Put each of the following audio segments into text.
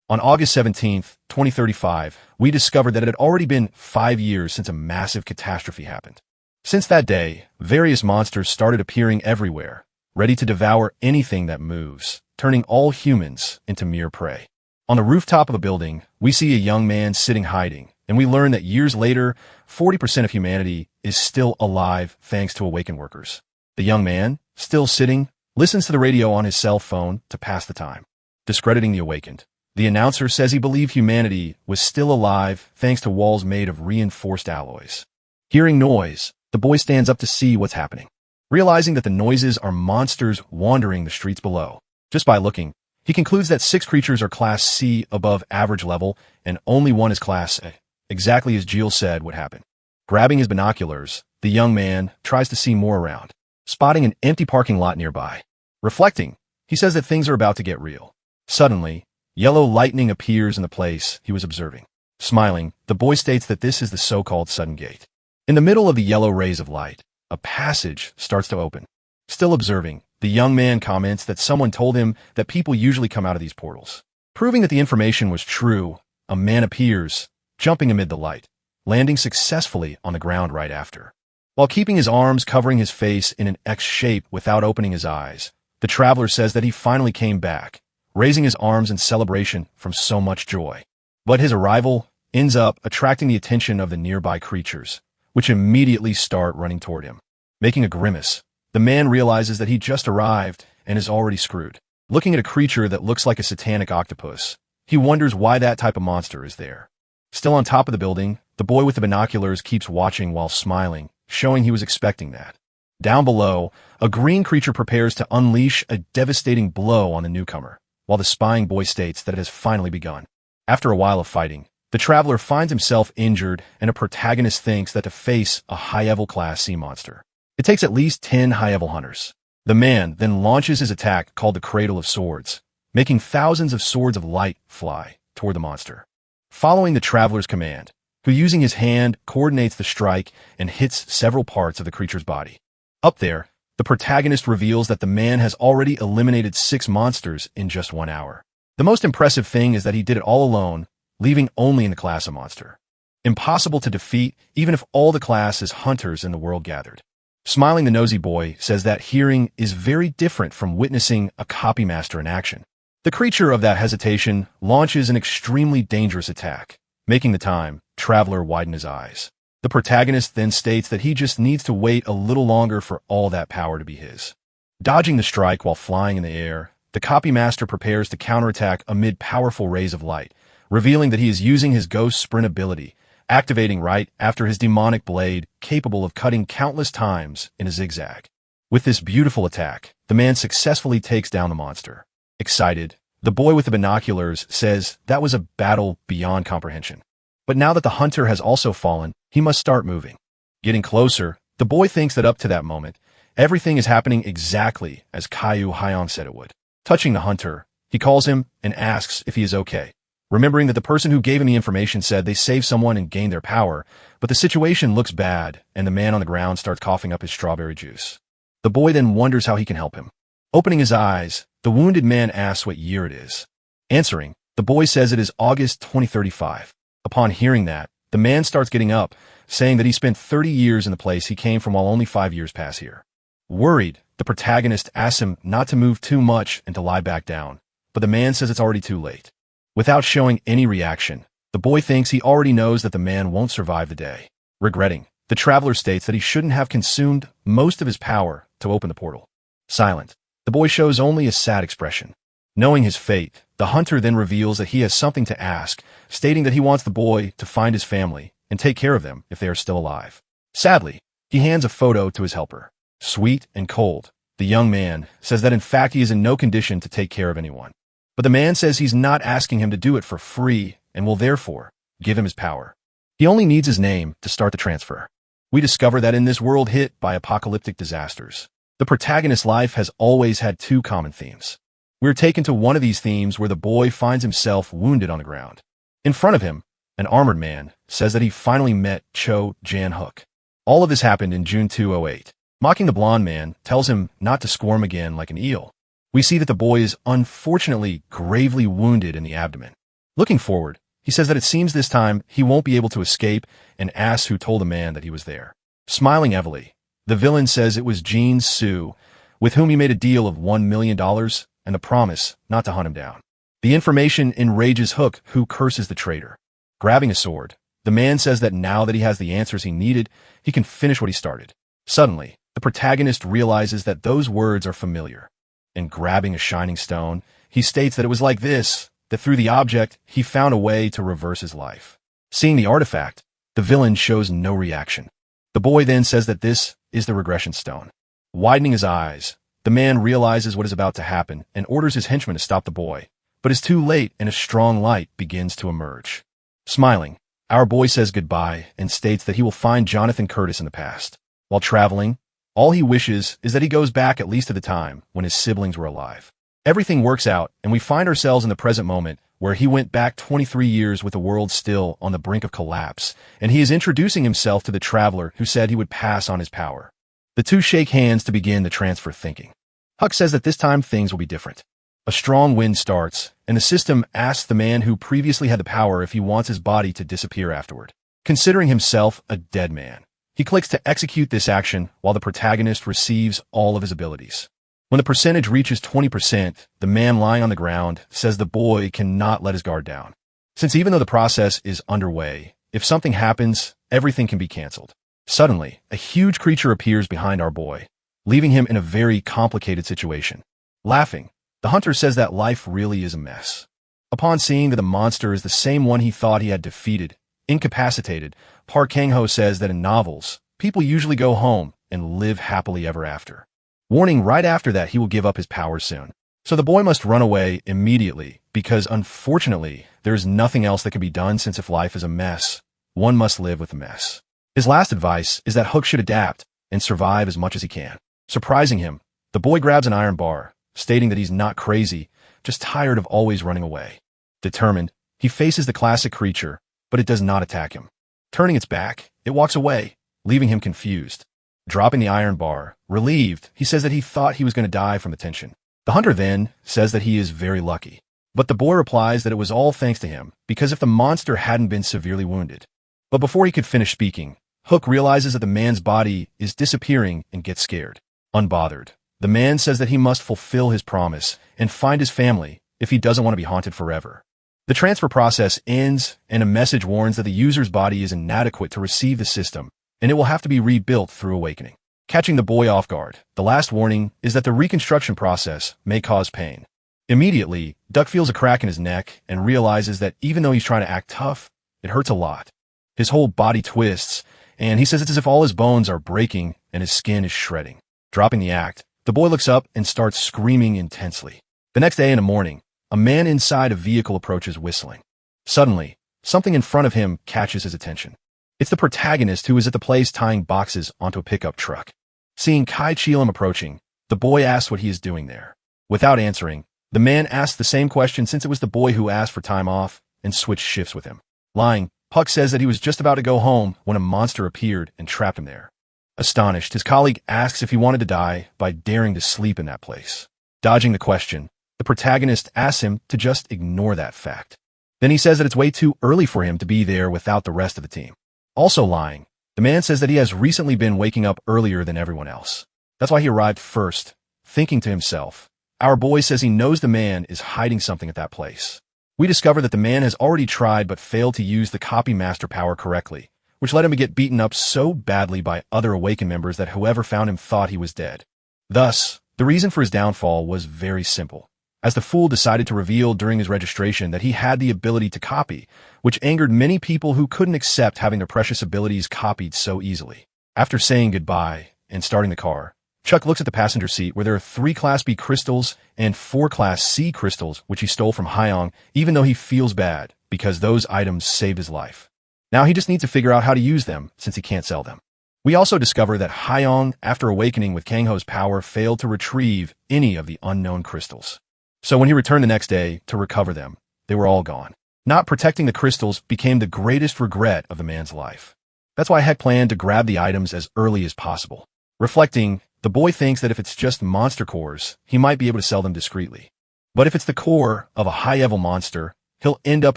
On August 17th, 2035, we discovered that it had already been 5 years since a massive catastrophe happened. Since that day, various monsters started appearing everywhere, ready to devour anything that moves, turning all humans into mere prey. On the rooftop of a building, we see a young man sitting hiding, and we learn that years later, 40% of humanity is still alive thanks to awakened workers. The young man, still sitting, listens to the radio on his cell phone to pass the time. Discrediting the awakened, the announcer says he believed humanity was still alive thanks to walls made of reinforced alloys. Hearing noise, the boy stands up to see what's happening. Realizing that the noises are monsters wandering the streets below. Just by looking, he concludes that 6 creatures are Class C above average level, and only one is Class A, exactly as Jill said would happen. Grabbing his binoculars, the young man tries to see more around, spotting an empty parking lot nearby. Reflecting, he says that things are about to get real. Suddenly, yellow lightning appears in the place he was observing. Smiling, the boy states that this is the so-called sudden gate. In the middle of the yellow rays of light, a passage starts to open. Still observing, the young man comments that someone told him that people usually come out of these portals. Proving that the information was true, a man appears, jumping amid the light, landing successfully on the ground right after. While keeping his arms covering his face in an X shape without opening his eyes, the traveler says that he finally came back, raising his arms in celebration from so much joy. But his arrival ends up attracting the attention of the nearby creatures, which immediately start running toward him. Making a grimace, the man realizes that he just arrived and is already screwed. Looking at a creature that looks like a satanic octopus, he wonders why that type of monster is there. Still on top of the building, the boy with the binoculars keeps watching while smiling, showing he was expecting that. Down below, a green creature prepares to unleash a devastating blow on the newcomer, while the spying boy states that it has finally begun. After a while of fighting, the traveler finds himself injured, and a protagonist thinks that to face a high-level Class C monster, it takes at least 10 high-level hunters. The man then launches his attack called the Cradle of Swords, making thousands of swords of light fly toward the monster. Following the traveler's command, who using his hand coordinates the strike and hits several parts of the creature's body. Up there, the protagonist reveals that the man has already eliminated 6 monsters in just 1 hour. The most impressive thing is that he did it all alone, leaving only in the class of monster. Impossible to defeat even if all the class is hunters in the world gathered. Smiling, the nosy boy says that hearing is very different from witnessing a copy master in action. The creature of that hesitation launches an extremely dangerous attack, making the traveler widen his eyes. The protagonist then states that he just needs to wait a little longer for all that power to be his. Dodging the strike while flying in the air, the copy master prepares to counterattack amid powerful rays of light, revealing that he is using his ghost sprint ability, activating right after his demonic blade, capable of cutting countless times in a zigzag. With this beautiful attack, the man successfully takes down the monster. Excited, the boy with the binoculars says that was a battle beyond comprehension. But now that the hunter has also fallen, he must start moving. Getting closer, the boy thinks that up to that moment, everything is happening exactly as Caillou Hyon said it would. Touching the hunter, he calls him and asks if he is okay. Remembering that the person who gave him the information said they saved someone and gained their power, but the situation looks bad, and the man on the ground starts coughing up his strawberry juice. The boy then wonders how he can help him. Opening his eyes, the wounded man asks what year it is. Answering, the boy says it is August 2035. Upon hearing that, the man starts getting up, saying that he spent 30 years in the place he came from while only 5 years pass here. Worried, the protagonist asks him not to move too much and to lie back down, but the man says it's already too late. Without showing any reaction, the boy thinks he already knows that the man won't survive the day. Regretting, the traveler states that he shouldn't have consumed most of his power to open the portal. Silent, the boy shows only a sad expression. Knowing his fate, the hunter then reveals that he has something to ask, stating that he wants the boy to find his family and take care of them if they are still alive. Sadly, he hands a photo to his helper. Sweet and cold, the young man says that in fact he is in no condition to take care of anyone. But the man says he's not asking him to do it for free and will therefore give him his power. He only needs his name to start the transfer. We discover that in this world hit by apocalyptic disasters, the protagonist's life has always had 2 common themes. We're taken to one of these themes where the boy finds himself wounded on the ground. In front of him, an armored man says that he finally met Cho Jan-hook. All of this happened in June 2008. Mocking the blonde man tells him not to squirm again like an eel. We see that the boy is unfortunately gravely wounded in the abdomen. Looking forward, he says that it seems this time he won't be able to escape and asks who told the man that he was there. Smiling heavily, the villain says it was Jean Sue, with whom he made a deal of $1 million and the promise not to hunt him down. The information enrages Hook, who curses the traitor. Grabbing a sword, the man says that now that he has the answers he needed, he can finish what he started. Suddenly, the protagonist realizes that those words are familiar. And grabbing a shining stone, he states that it was like this, that through the object, he found a way to reverse his life. Seeing the artifact, the villain shows no reaction. The boy then says that this is the regression stone. Widening his eyes, the man realizes what is about to happen and orders his henchmen to stop the boy, but is too late and a strong light begins to emerge. Smiling, our boy says goodbye and states that he will find Jonathan Curtis in the past. While traveling, all he wishes is that he goes back at least to the time when his siblings were alive. Everything works out, and we find ourselves in the present moment where he went back 23 years with the world still on the brink of collapse, and he is introducing himself to the traveler who said he would pass on his power. The two shake hands to begin the transfer thinking. Huck says that this time things will be different. A strong wind starts, and the system asks the man who previously had the power if he wants his body to disappear afterward. Considering himself a dead man, he clicks to execute this action while the protagonist receives all of his abilities. When the percentage reaches 20%, the man lying on the ground says the boy cannot let his guard down. Since even though the process is underway, if something happens, everything can be canceled. Suddenly, a huge creature appears behind our boy, leaving him in a very complicated situation. Laughing, the hunter says that life really is a mess. Upon seeing that the monster is the same one he thought he had defeated, incapacitated, Park Kang-ho says that in novels, people usually go home and live happily ever after. Warning right after that he will give up his powers soon. So the boy must run away immediately because unfortunately there is nothing else that can be done since if life is a mess, one must live with the mess. His last advice is that Hook should adapt and survive as much as he can. Surprising him, the boy grabs an iron bar, stating that he's not crazy, just tired of always running away. Determined, he faces the classic creature, but it does not attack him. Turning its back, it walks away, leaving him confused. Dropping the iron bar, relieved, he says that he thought he was going to die from the tension. The hunter then says that he is very lucky. But the boy replies that it was all thanks to him, because if the monster hadn't been severely wounded. But before he could finish speaking, Hook realizes that the man's body is disappearing and gets scared. Unbothered, the man says that he must fulfill his promise and find his family if he doesn't want to be haunted forever. The transfer process ends, and a message warns that the user's body is inadequate to receive the system, and it will have to be rebuilt through awakening. Catching the boy off guard, the last warning is that the reconstruction process may cause pain. Immediately, Duck feels a crack in his neck and realizes that even though he's trying to act tough, it hurts a lot. His whole body twists, and he says it's as if all his bones are breaking and his skin is shredding. Dropping the act, the boy looks up and starts screaming intensely. The next day in the morning, a man inside a vehicle approaches whistling. Suddenly, something in front of him catches his attention. It's the protagonist who is at the place tying boxes onto a pickup truck. Seeing Kai Chelam approaching, the boy asks what he is doing there. Without answering, the man asks the same question since it was the boy who asked for time off and switched shifts with him. Lying, Puck says that he was just about to go home when a monster appeared and trapped him there. Astonished, his colleague asks if he wanted to die by daring to sleep in that place. Dodging the question, the protagonist asks him to just ignore that fact. Then he says that it's way too early for him to be there without the rest of the team. Also lying, the man says that he has recently been waking up earlier than everyone else. That's why he arrived first, thinking to himself. Our boy says he knows the man is hiding something at that place. We discover that the man has already tried but failed to use the copy master power correctly, which led him to get beaten up so badly by other Awakened members that whoever found him thought he was dead. Thus, the reason for his downfall was very simple, as the fool decided to reveal during his registration that he had the ability to copy, which angered many people who couldn't accept having their precious abilities copied so easily. After saying goodbye and starting the car, Chuck looks at the passenger seat where there are 3 Class B crystals and 4 Class C crystals which he stole from Hyong, even though he feels bad because those items saved his life. Now he just needs to figure out how to use them since he can't sell them. We also discover that Hyong, after awakening with Kang-ho's power, failed to retrieve any of the unknown crystals. So when he returned the next day to recover them, they were all gone. Not protecting the crystals became the greatest regret of the man's life. That's why Heck planned to grab the items as early as possible. Reflecting, the boy thinks that if it's just monster cores, he might be able to sell them discreetly. But if it's the core of a high-level monster, he'll end up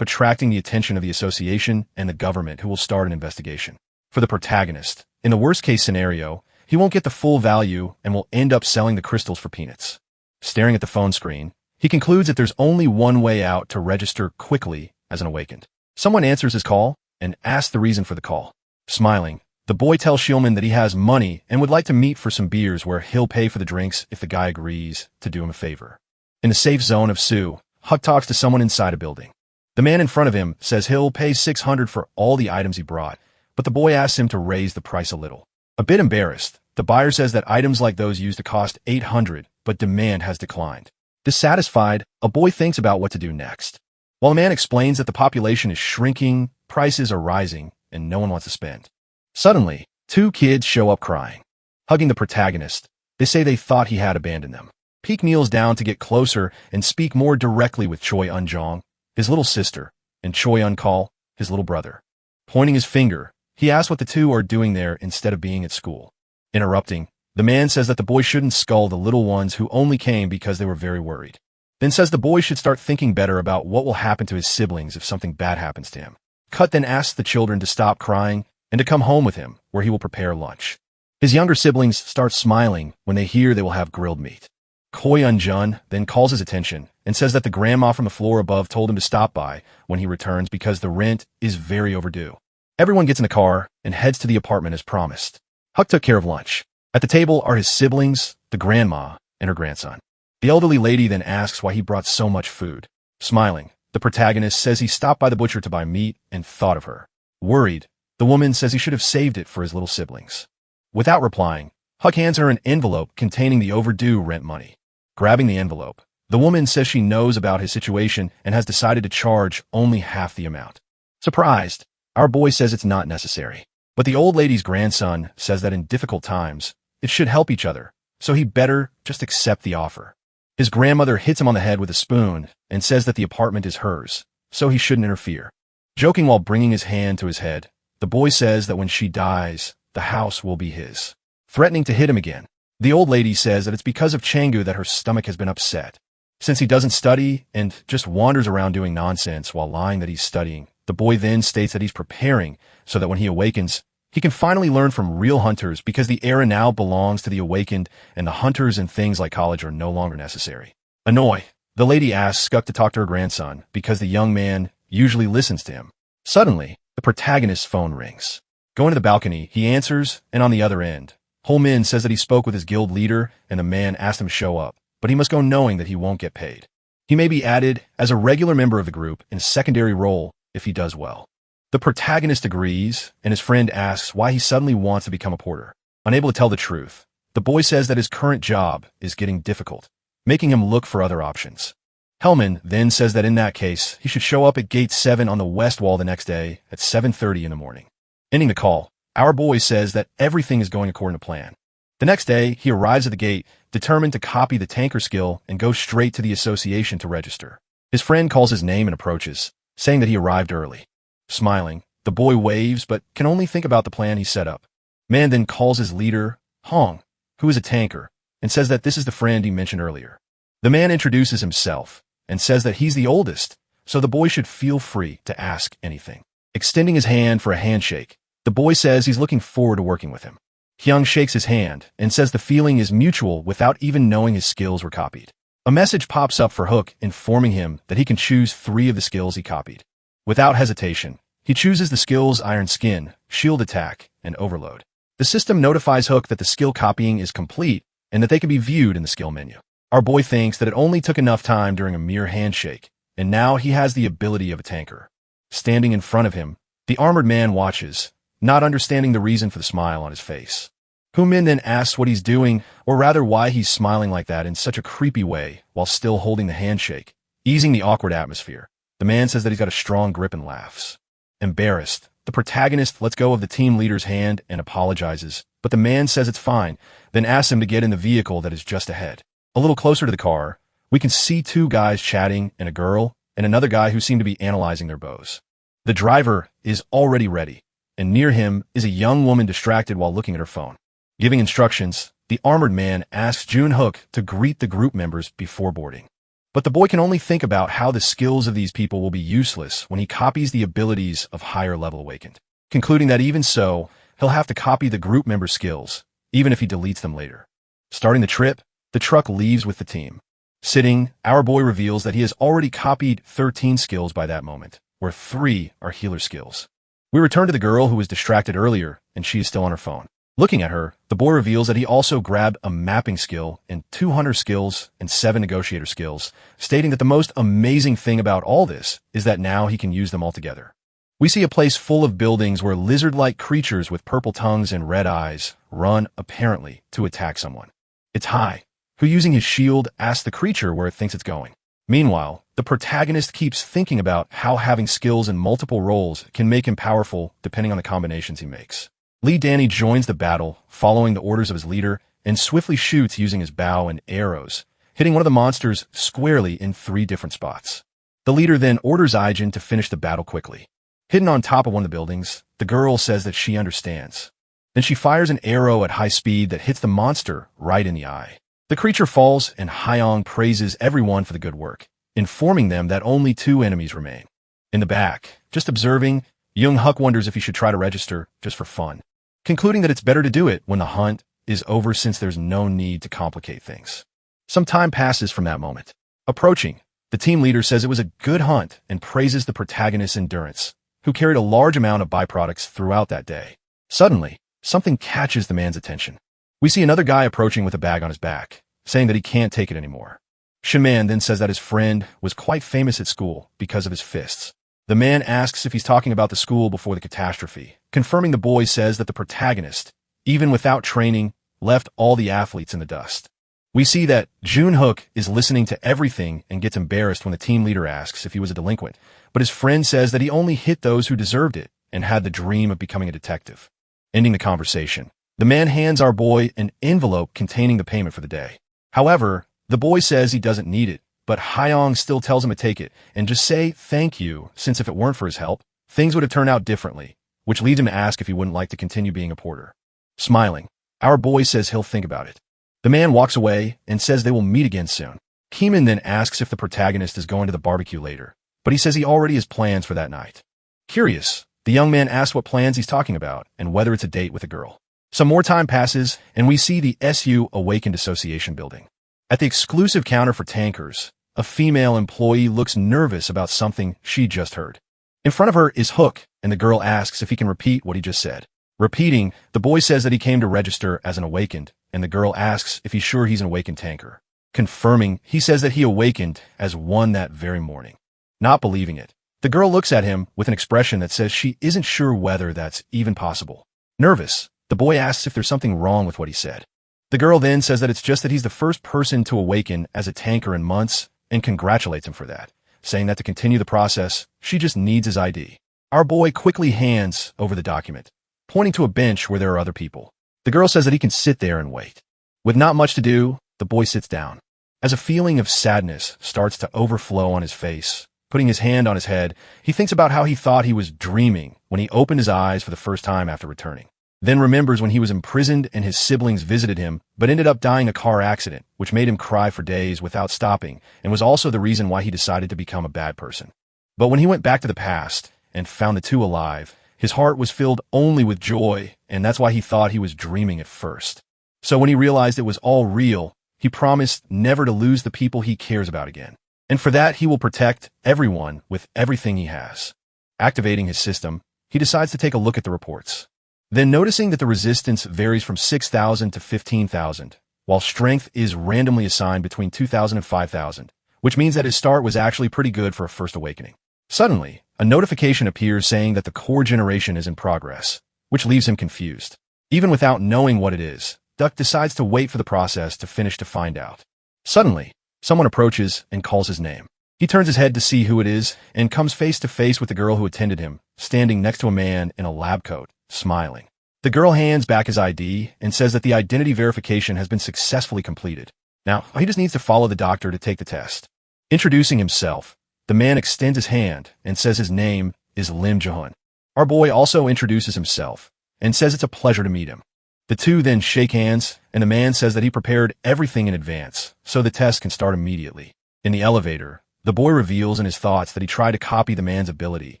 attracting the attention of the association and the government, who will start an investigation. For the protagonist, in the worst-case scenario, he won't get the full value and will end up selling the crystals for peanuts. Staring at the phone screen, he concludes that there's only one way out to register quickly as an awakened. Someone answers his call and asks the reason for the call. Smiling, the boy tells Shulman that he has money and would like to meet for some beers where he'll pay for the drinks if the guy agrees to do him a favor. In the safe zone of Sue, Huck talks to someone inside a building. The man in front of him says he'll pay $600 for all the items he brought, but the boy asks him to raise the price a little. A bit embarrassed, the buyer says that items like those used to cost $800, but demand has declined. Dissatisfied, a boy thinks about what to do next. While the man explains that the population is shrinking, prices are rising, and no one wants to spend. Suddenly, two kids show up crying. Hugging the protagonist, they say they thought he had abandoned them. Peek kneels down to get closer and speak more directly with Choi Eun-jong, his little sister, and Choi Eun-kal, his little brother. Pointing his finger, he asks what the two are doing there instead of being at school. Interrupting, the man says that the boy shouldn't scold the little ones who only came because they were very worried. Then says the boy should start thinking better about what will happen to his siblings if something bad happens to him. Cut then asks the children to stop crying and to come home with him, where he will prepare lunch. His younger siblings start smiling when they hear they will have grilled meat. Choi Eun-jun then calls his attention and says that the grandma from the floor above told him to stop by when he returns because the rent is very overdue. Everyone gets in the car and heads to the apartment as promised. Huck took care of lunch. At the table are his siblings, the grandma, and her grandson. The elderly lady then asks why he brought so much food. Smiling, the protagonist says he stopped by the butcher to buy meat and thought of her. Worried, the woman says he should have saved it for his little siblings. Without replying, Huck hands her an envelope containing the overdue rent money. Grabbing the envelope, the woman says she knows about his situation and has decided to charge only half the amount. Surprised, our boy says it's not necessary. But the old lady's grandson says that in difficult times, it should help each other, so he better just accept the offer. His grandmother hits him on the head with a spoon and says that the apartment is hers, so he shouldn't interfere. Joking while bringing his hand to his head, the boy says that when she dies, the house will be his. Threatening to hit him again, the old lady says that it's because of Changu that her stomach has been upset. Since he doesn't study and just wanders around doing nonsense while lying that he's studying, the boy then states that he's preparing so that when he awakens, he can finally learn from real hunters because the era now belongs to the awakened and the hunters and things like college are no longer necessary. Annoyed, the lady asks Skuck to talk to her grandson because the young man usually listens to him. Suddenly, the protagonist's phone rings. Going to the balcony, he answers, and on the other end, Ho-min says that he spoke with his guild leader and the man asked him to show up, but he must go knowing that he won't get paid. He may be added as a regular member of the group in a secondary role if he does well. The protagonist agrees, and his friend asks why he suddenly wants to become a porter. Unable to tell the truth, the boy says that his current job is getting difficult, making him look for other options. Hellman then says that in that case, he should show up at Gate 7 on the west wall the next day at 7:30 in the morning. Ending the call, our boy says that everything is going according to plan. The next day, he arrives at the gate, determined to copy the tanker skill and go straight to the association to register. His friend calls his name and approaches, saying that he arrived early. Smiling, the boy waves but can only think about the plan he set up. Man then calls his leader, Hong, who is a tanker, and says that this is the friend he mentioned earlier. The man introduces himself and says that he's the oldest, so the boy should feel free to ask anything. Extending his hand for a handshake, the boy says he's looking forward to working with him. Hyung shakes his hand and says the feeling is mutual without even knowing his skills were copied. A message pops up for Hook informing him that he can choose 3 of the skills he copied. Without hesitation, he chooses the skills Iron Skin, Shield Attack, and Overload. The system notifies Hook that the skill copying is complete and that they can be viewed in the skill menu. Our boy thinks that it only took enough time during a mere handshake, and now he has the ability of a tanker. Standing in front of him, the armored man watches, not understanding the reason for the smile on his face. Min then asks what he's doing, or rather why he's smiling like that in such a creepy way while still holding the handshake, easing the awkward atmosphere. The man says that he's got a strong grip and laughs. Embarrassed, the protagonist lets go of the team leader's hand and apologizes, but the man says it's fine, then asks him to get in the vehicle that is just ahead. A little closer to the car, we can see 2 guys chatting and a girl and another guy who seem to be analyzing their bows. The driver is already ready, and near him is a young woman distracted while looking at her phone. Giving instructions, the armored man asks June Hook to greet the group members before boarding. But the boy can only think about how the skills of these people will be useless when he copies the abilities of higher level awakened, concluding that even so, he'll have to copy the group member skills, even if he deletes them later. Starting the trip, the truck leaves with the team. Sitting, our boy reveals that he has already copied 13 skills by that moment, where 3 are healer skills. We return to the girl who was distracted earlier, and she is still on her phone. Looking at her, the boy reveals that he also grabbed a mapping skill and 2 hunter skills and 7 negotiator skills, stating that the most amazing thing about all this is that now he can use them all together. We see a place full of buildings where lizard-like creatures with purple tongues and red eyes run, apparently, to attack someone. It's Hai, who using his shield asks the creature where it thinks it's going. Meanwhile, the protagonist keeps thinking about how having skills in multiple roles can make him powerful depending on the combinations he makes. Lee Danny joins the battle, following the orders of his leader, and swiftly shoots using his bow and arrows, hitting one of the monsters squarely in 3 different spots. The leader then orders Aijin to finish the battle quickly. Hidden on top of one of the buildings, the girl says that she understands. Then she fires an arrow at high speed that hits the monster right in the eye. The creature falls, and Hyong praises everyone for the good work, informing them that only 2 enemies remain. In the back, just observing, Young Huck wonders if he should try to register just for fun, concluding that it's better to do it when the hunt is over since there's no need to complicate things. Some time passes from that moment. Approaching, the team leader says it was a good hunt and praises the protagonist's endurance, who carried a large amount of byproducts throughout that day. Suddenly, something catches the man's attention. We see another guy approaching with a bag on his back, saying that he can't take it anymore. Shinman then says that his friend was quite famous at school because of his fists. The man asks if he's talking about the school before the catastrophe, confirming the boy says that the protagonist, even without training, left all the athletes in the dust. We see that Jun Hook is listening to everything and gets embarrassed when the team leader asks if he was a delinquent, but his friend says that he only hit those who deserved it and had the dream of becoming a detective. Ending the conversation, the man hands our boy an envelope containing the payment for the day. However, the boy says he doesn't need it, but Hyong still tells him to take it and just say thank you, since if it weren't for his help, things would have turned out differently, which leads him to ask if he wouldn't like to continue being a porter. Smiling, our boy says he'll think about it. The man walks away and says they will meet again soon. Keeman then asks if the protagonist is going to the barbecue later, but he says he already has plans for that night. Curious, the young man asks what plans he's talking about and whether it's a date with a girl. Some more time passes, and we see the SU Awakened Association building. At the exclusive counter for tankers, a female employee looks nervous about something she just heard. In front of her is Hook, and the girl asks if he can repeat what he just said. Repeating, the boy says that he came to register as an awakened, and the girl asks if he's sure he's an awakened tanker. Confirming, he says that he awakened as one that very morning. Not believing it, the girl looks at him with an expression that says she isn't sure whether that's even possible. Nervous, the boy asks if there's something wrong with what he said. The girl then says that it's just that he's the first person to awaken as a tanker in months and congratulates him for that, saying that to continue the process, she just needs his ID. Our boy quickly hands over the document, pointing to a bench where there are other people. The girl says that he can sit there and wait. With not much to do, the boy sits down. As a feeling of sadness starts to overflow on his face, putting his hand on his head, he thinks about how he thought he was dreaming when he opened his eyes for the first time after returning. Then remembers when he was imprisoned and his siblings visited him, but ended up dying in a car accident, which made him cry for days without stopping, and was also the reason why he decided to become a bad person. But when he went back to the past and found the 2 alive, his heart was filled only with joy, and that's why he thought he was dreaming at first. So when he realized it was all real, he promised never to lose the people he cares about again. And for that, he will protect everyone with everything he has. Activating his system, he decides to take a look at the reports. Then noticing that the resistance varies from 6,000 to 15,000, while strength is randomly assigned between 2,000 and 5,000, which means that his start was actually pretty good for a first awakening. Suddenly, a notification appears saying that the core generation is in progress, which leaves him confused. Even without knowing what it is, Duck decides to wait for the process to finish to find out. Suddenly, someone approaches and calls his name. He turns his head to see who it is and comes face to face with the girl who attended him, standing next to a man in a lab coat, smiling. The girl hands back his ID and says that the identity verification has been successfully completed. Now, he just needs to follow the doctor to take the test. Introducing himself, the man extends his hand and says his name is Lim Jahun. Our boy also introduces himself and says it's a pleasure to meet him. The 2 then shake hands, and the man says that he prepared everything in advance, so the test can start immediately. In the elevator, the boy reveals in his thoughts that he tried to copy the man's ability,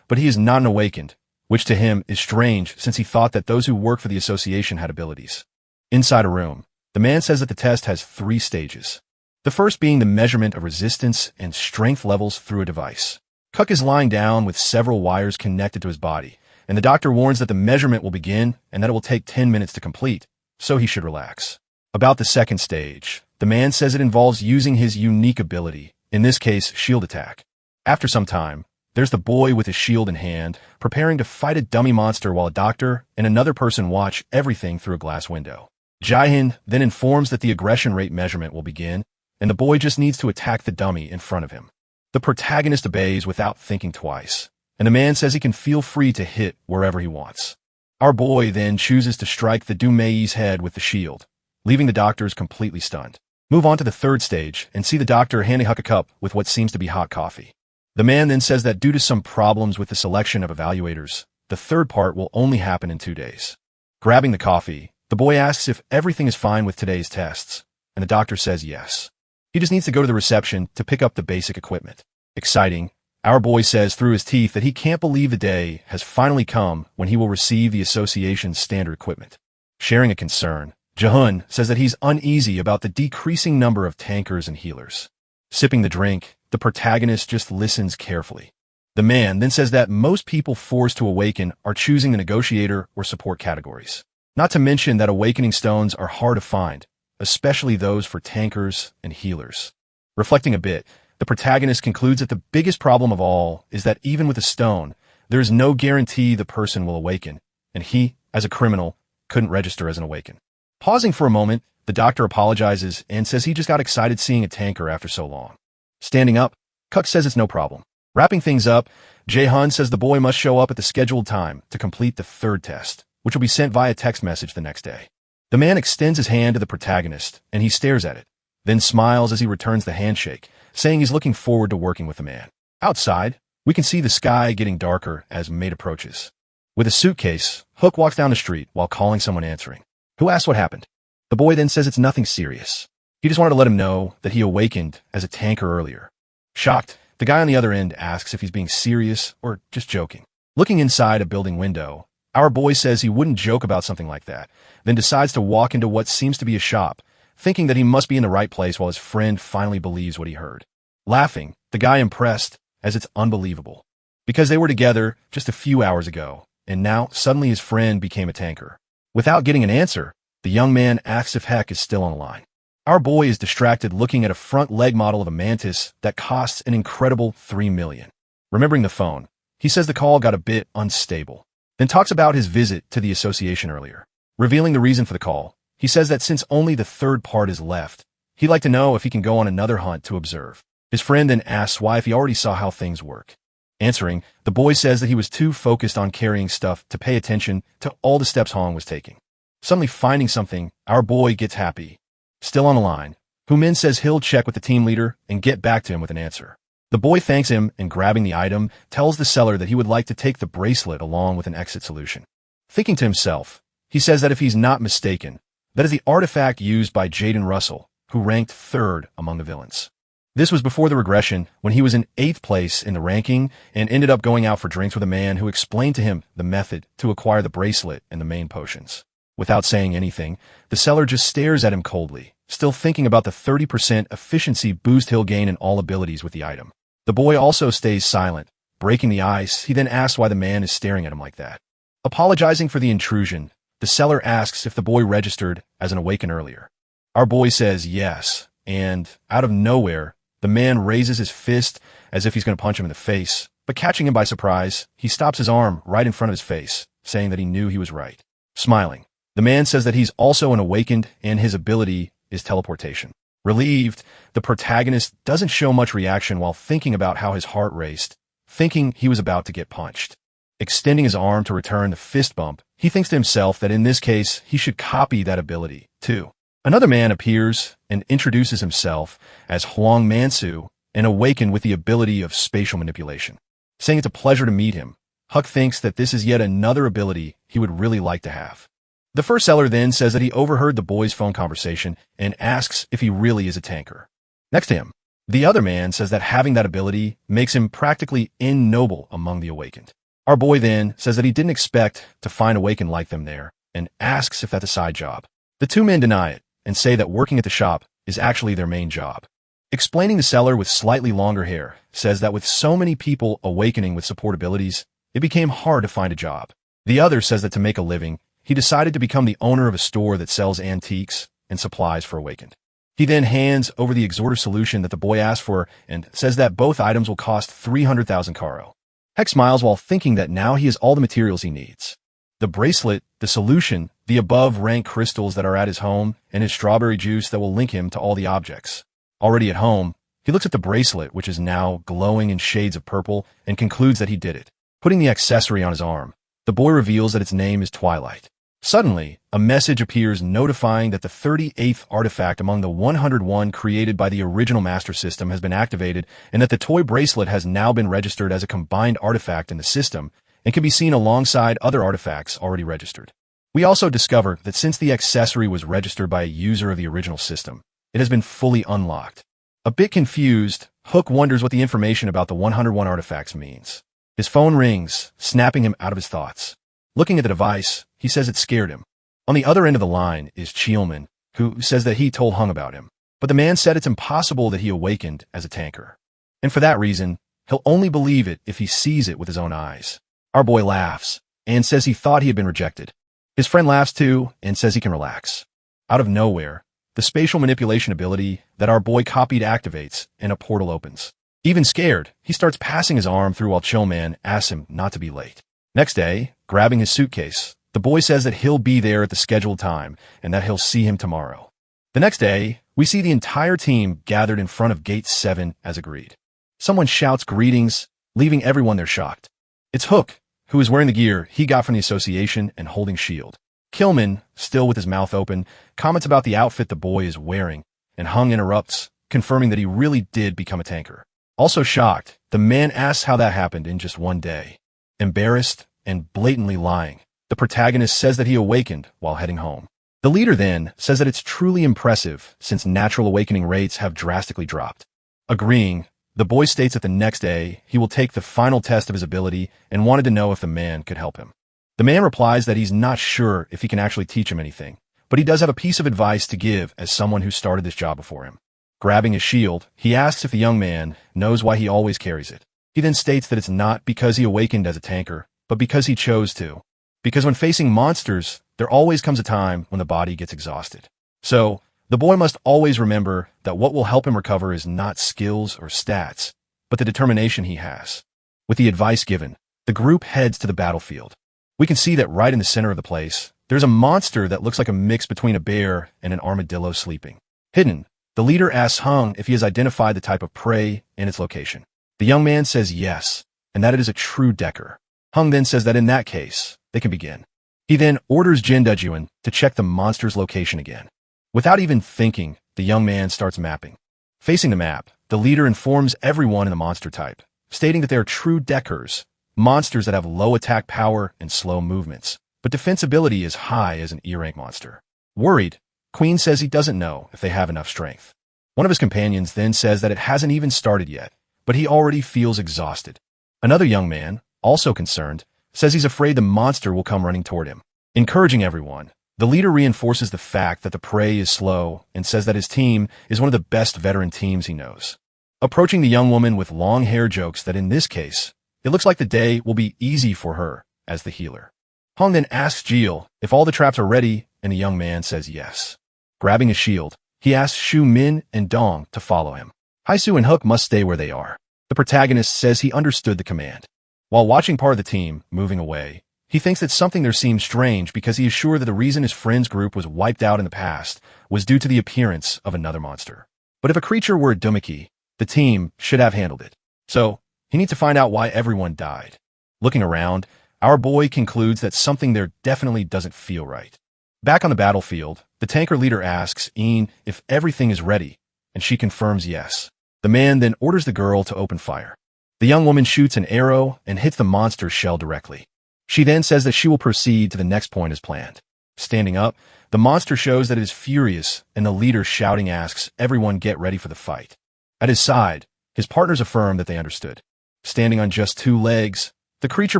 but he is not an awakened, which to him is strange since he thought that those who work for the association had abilities. Inside a room, the man says that the test has 3 stages. The first being the measurement of resistance and strength levels through a device. Cook is lying down with several wires connected to his body, and the doctor warns that the measurement will begin and that it will take 10 minutes to complete, so he should relax. About the second stage, the man says it involves using his unique ability, in this case, shield attack. After some time, there's the boy with his shield in hand, preparing to fight a dummy monster while a doctor and another person watch everything through a glass window. Jaehin then informs that the aggression rate measurement will begin, and the boy just needs to attack the dummy in front of him. The protagonist obeys without thinking twice, and the man says he can feel free to hit wherever he wants. Our boy then chooses to strike the Dumei's head with the shield, leaving the doctors completely stunned. Move on to the third stage and see the doctor handing Huck a cup with what seems to be hot coffee. The man then says that due to some problems with the selection of evaluators, the third part will only happen in 2 days. Grabbing the coffee, the boy asks if everything is fine with today's tests, and the doctor says yes. He just needs to go to the reception to pick up the basic equipment. Exciting, our boy says through his teeth that he can't believe the day has finally come when he will receive the association's standard equipment. Sharing a concern, Jahun says that he's uneasy about the decreasing number of tankers and healers. Sipping the drink, the protagonist just listens carefully. The man then says that most people forced to awaken are choosing the negotiator or support categories. Not to mention that awakening stones are hard to find, especially those for tankers and healers. Reflecting a bit, the protagonist concludes that the biggest problem of all is that even with a stone, there is no guarantee the person will awaken, and he, as a criminal, couldn't register as an awaken. Pausing for a moment, the doctor apologizes and says he just got excited seeing a tanker after so long. Standing up, Cook says it's no problem. Wrapping things up, Jae-hun says the boy must show up at the scheduled time to complete the third test, which will be sent via text message the next day. The man extends his hand to the protagonist, and he stares at it, then smiles as he returns the handshake, saying he's looking forward to working with the man. Outside, we can see the sky getting darker as mate approaches. With a suitcase, Hook walks down the street while calling someone answering. Who asks what happened? The boy then says it's nothing serious. He just wanted to let him know that he awakened as a tanker earlier. Shocked, the guy on the other end asks if he's being serious or just joking. Looking inside a building window, our boy says he wouldn't joke about something like that, then decides to walk into what seems to be a shop, thinking that he must be in the right place while his friend finally believes what he heard. Laughing, the guy impressed, as it's unbelievable. Because they were together just a few hours ago, and now suddenly his friend became a tanker. Without getting an answer, the young man asks if Heck is still on the line. Our boy is distracted looking at a front leg model of a mantis that costs an incredible $3 million. Remembering the phone, he says the call got a bit unstable, then talks about his visit to the association earlier. Revealing the reason for the call, he says that since only the third part is left, he'd like to know if he can go on another hunt to observe. His friend then asks why if he already saw how things work. Answering, the boy says that he was too focused on carrying stuff to pay attention to all the steps Hong was taking. Suddenly finding something, our boy gets happy. Still on the line, Humin says he'll check with the team leader and get back to him with an answer. The boy thanks him and grabbing the item, tells the seller that he would like to take the bracelet along with an exit solution. Thinking to himself, he says that if he's not mistaken, that is the artifact used by Jaden Russell, who ranked 3rd among the villains. This was before the regression, when he was in 8th place in the ranking and ended up going out for drinks with a man who explained to him the method to acquire the bracelet and the main potions. Without saying anything, the seller just stares at him coldly, still thinking about the 30% efficiency boost he'll gain in all abilities with the item. The boy also stays silent. Breaking the ice, he then asks why the man is staring at him like that. Apologizing for the intrusion, the seller asks if the boy registered as an awaken earlier. Our boy says yes, and, out of nowhere, the man raises his fist as if he's going to punch him in the face, but catching him by surprise, he stops his arm right in front of his face, saying that he knew he was right. Smiling, the man says that he's also an awakened and his ability is teleportation. Relieved, the protagonist doesn't show much reaction while thinking about how his heart raced, thinking he was about to get punched. Extending his arm to return the fist bump, he thinks to himself that in this case, he should copy that ability, too. Another man appears and introduces himself as Huang Mansu, and awakened with the ability of spatial manipulation. Saying it's a pleasure to meet him, Huck thinks that this is yet another ability he would really like to have. The first seller then says that he overheard the boy's phone conversation and asks if he really is a tanker. Next to him, The other man says that having that ability makes him practically ignoble among the awakened. Our boy then says that he didn't expect to find awakened like them there, and asks if that's a side job. The two men deny it, and say that working at the shop is actually their main job. Explaining, the seller with slightly longer hair says that with so many people awakening with support abilities, it became hard to find a job. The other says that to make a living, he decided to become the owner of a store that sells antiques and supplies for awakened. He then hands over the exhorter solution that the boy asked for and says that both items will cost 300,000 karo. Heck smiles while thinking that now he has all the materials he needs. The bracelet, the solution, the above-ranked crystals that are at his home, and his strawberry juice that will link him to all the objects. Already at home, he looks at the bracelet, which is now glowing in shades of purple, and concludes that he did it. Putting the accessory on his arm, the boy reveals that its name is Twilight. Suddenly, a message appears notifying that the 38th artifact among the 101 created by the original Master System has been activated, and that the toy bracelet has now been registered as a combined artifact in the system and can be seen alongside other artifacts already registered. We also discover that since the accessory was registered by a user of the original system, it has been fully unlocked. A bit confused, Hook wonders what the information about the 101 artifacts means. His phone rings, snapping him out of his thoughts. Looking at the device, he says it scared him. On the other end of the line is Chielman, who says that he told Hung about him. But the man said it's impossible that he awakened as a tanker. And for that reason, he'll only believe it if he sees it with his own eyes. Our boy laughs, and says he thought he had been rejected. His friend laughs too, and says he can relax. Out of nowhere, the spatial manipulation ability that our boy copied activates, and a portal opens. Even scared, he starts passing his arm through while Chillman asks him not to be late. Next day, grabbing his suitcase, the boy says that he'll be there at the scheduled time, and that he'll see him tomorrow. The next day, we see the entire team gathered in front of Gate 7 as agreed. Someone shouts greetings, leaving everyone there shocked. It's Hook, who is wearing the gear he got from the association and holding shield. Killman, still with his mouth open, comments about the outfit the boy is wearing, and Hung interrupts, confirming that he really did become a tanker. Also shocked, the man asks how that happened in just one day. Embarrassed and blatantly lying, the protagonist says that he awakened while heading home. The leader then says that it's truly impressive since natural awakening rates have drastically dropped. Agreeing, the boy states that the next day he will take the final test of his ability and wanted to know if the man could help him. The man replies that he's not sure if he can actually teach him anything, but he does have a piece of advice to give as someone who started this job before him. Grabbing his shield, he asks if the young man knows why he always carries it. He then states that it's not because he awakened as a tanker, but because he chose to. Because when facing monsters, there always comes a time when the body gets exhausted. So, the boy must always remember that what will help him recover is not skills or stats, but the determination he has. With the advice given, the group heads to the battlefield. We can see that right in the center of the place, there's a monster that looks like a mix between a bear and an armadillo sleeping. Hidden, the leader asks Hung if he has identified the type of prey and its location. The young man says yes, and that it is a true Decker. Hung then says that in that case, they can begin. He then orders Jin Dejuan to check the monster's location again. Without even thinking, the young man starts mapping. Facing the map, the leader informs everyone in the monster type, stating that they are true Deckers, monsters that have low attack power and slow movements, but defensibility is high as an E-rank monster. Worried, Queen says he doesn't know if they have enough strength. One of his companions then says that it hasn't even started yet, but he already feels exhausted. Another young man, also concerned, says he's afraid the monster will come running toward him. Encouraging everyone, the leader reinforces the fact that the prey is slow and says that his team is one of the best veteran teams he knows. Approaching the young woman with long hair jokes that in this case, it looks like the day will be easy for her as the healer. Hong then asks Jill if all the traps are ready, and the young man says yes. Grabbing a shield, he asks Shu Min and Dong to follow him. Haisu and Hook must stay where they are. The protagonist says he understood the command. While watching part of the team moving away, he thinks that something there seems strange because he is sure that the reason his friend's group was wiped out in the past was due to the appearance of another monster. But if a creature were a Dumiki, the team should have handled it. So, he needs to find out why everyone died. Looking around, our boy concludes that something there definitely doesn't feel right. Back on the battlefield, the tanker leader asks Een if everything is ready, and she confirms yes. The man then orders the girl to open fire. The young woman shoots an arrow and hits the monster's shell directly. She then says that she will proceed to the next point as planned. Standing up, the monster shows that it is furious, and the leader shouting asks everyone get ready for the fight. At his side, his partners affirm that they understood. Standing on just 2 legs, the creature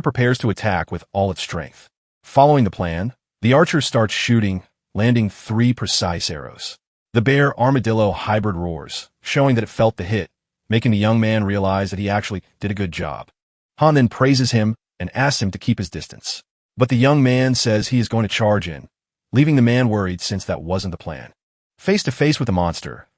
prepares to attack with all its strength. Following the plan, the archer starts shooting, landing 3 precise arrows. The bear-armadillo hybrid roars, showing that it felt the hit, making the young man realize that he actually did a good job. Han then praises him and asks him to keep his distance. But the young man says he is going to charge in, leaving the man worried since that wasn't the plan. Face to face with the monster,